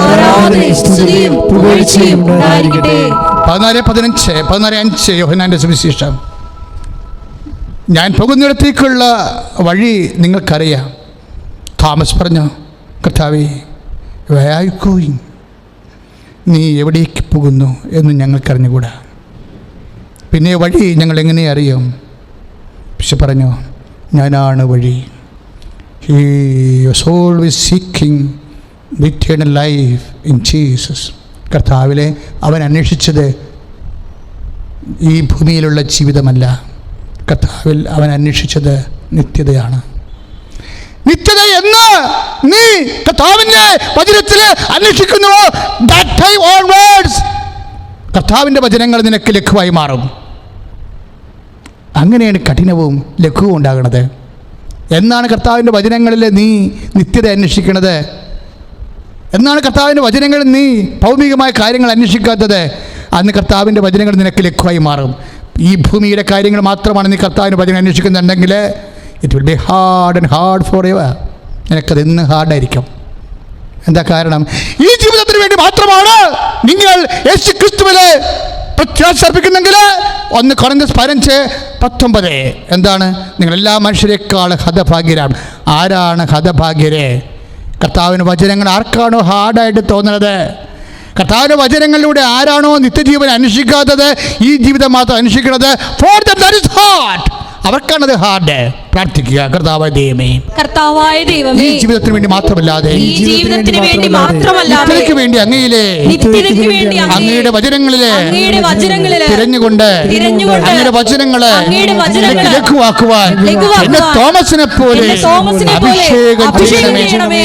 ആരാധനയും സ്തുതിയും പുകഴ്ചയും ഉണ്ടായിരിക്കട്ടെ. 14:5 യോഹന്നാൻ്റെ സുവിശേഷം. ഞാൻ പോകുന്നിടത്തേക്കുള്ള വഴി നിങ്ങൾക്കറിയാം. തോമസ് പറഞ്ഞു, കർത്താവേ, where are you going? നീ എവിടേക്ക് പോകുന്നു എന്ന് ഞങ്ങൾക്കറിഞ്ഞുകൂടാ. പിന്നെ വഴി ഞങ്ങൾ എങ്ങനെ അറിയും? പക്ഷെ പറഞ്ഞു, ഞാനാണ് വഴി. He was always seeking the eternal life in Jesus. കർത്താവിലെ അവൻ അന്വേഷിച്ചത് ഈ ഭൂമിയിലുള്ള ജീവിതമല്ല, കർത്താവിൽ അവൻ അന്വേഷിച്ചത് നിത്യതയാണ്. നിത്യത എന്ന് നീ കർത്താവിൻ്റെ വചനത്തിൽ അന്വേഷിക്കുന്നുവോ, that time onwards കർത്താവിൻ്റെ വചനങ്ങൾ നിനക്ക് ലഘുവായി മാറും. അങ്ങനെയാണ് കഠിനവും ലഘുവും ഉണ്ടാകുന്നത്. എന്നാണ് കർത്താവിൻ്റെ വചനങ്ങളിൽ നീ നിത്യത അന്വേഷിക്കുന്നത്? എന്നാണ് കർത്താവിൻ്റെ വചനങ്ങളിൽ നീ ഭൗമികമായ കാര്യങ്ങൾ അന്വേഷിക്കാത്തത്? അന്ന് കർത്താവിൻ്റെ വചനങ്ങൾ നിനക്ക് ലഘുവായി മാറും. ഈ ഭൂമിയുടെ കാര്യങ്ങൾ മാത്രമാണ് നീ കർത്താവിൻ്റെ വചനം അന്വേഷിക്കുന്നുണ്ടെങ്കിൽ it will be hard forever. നിനക്കത് ഇന്ന് ഹാർഡായിരിക്കും. എന്താ കാരണം? ഈ ജീവിതത്തിന് വേണ്ടി മാത്രമാണ് നിങ്ങൾ യേശു ക്രിസ്തുവിലെ പ്രത്യാശ അർപ്പിക്കുന്നെങ്കിൽ 1 കൊരിന്ത്യർ 15:19 എന്താണ്? നിങ്ങളെല്ലാ മനുഷ്യരെക്കാൾ ഹതഭാഗ്യരാണ്. ആരാണ് ഹതഭാഗ്യരെ? കർത്താവിൻ്റെ വചനങ്ങൾ ആർക്കാണോ ഹാർഡായിട്ട് തോന്നുന്നത്, കർത്താവിൻ്റെ വചനങ്ങളിലൂടെ ആരാണോ നിത്യജീവൻ അന്വേഷിക്കാത്തത്, ഈ ജീവിതം മാത്രം അന്വേഷിക്കുന്നത്, for them that is hard, അവർക്കാണത് ഹാർഡ്. പ്രാർത്ഥിക്കുക, കർത്താവായ ദൈവമേ, ഈ ജീവിതത്തിന് വേണ്ടി മാത്രമല്ലാതെ നിത്യതയ്ക്ക് വേണ്ടി അങ്ങയുടെ വചനങ്ങളിലെ തിരഞ്ഞുകൊണ്ട് അങ്ങയുടെ വചനങ്ങളെ ലഘുവാക്കുവാൻ എന്നെ തോമസിനെ പോലെ അഭിഷേകം ചെയ്യണമേ.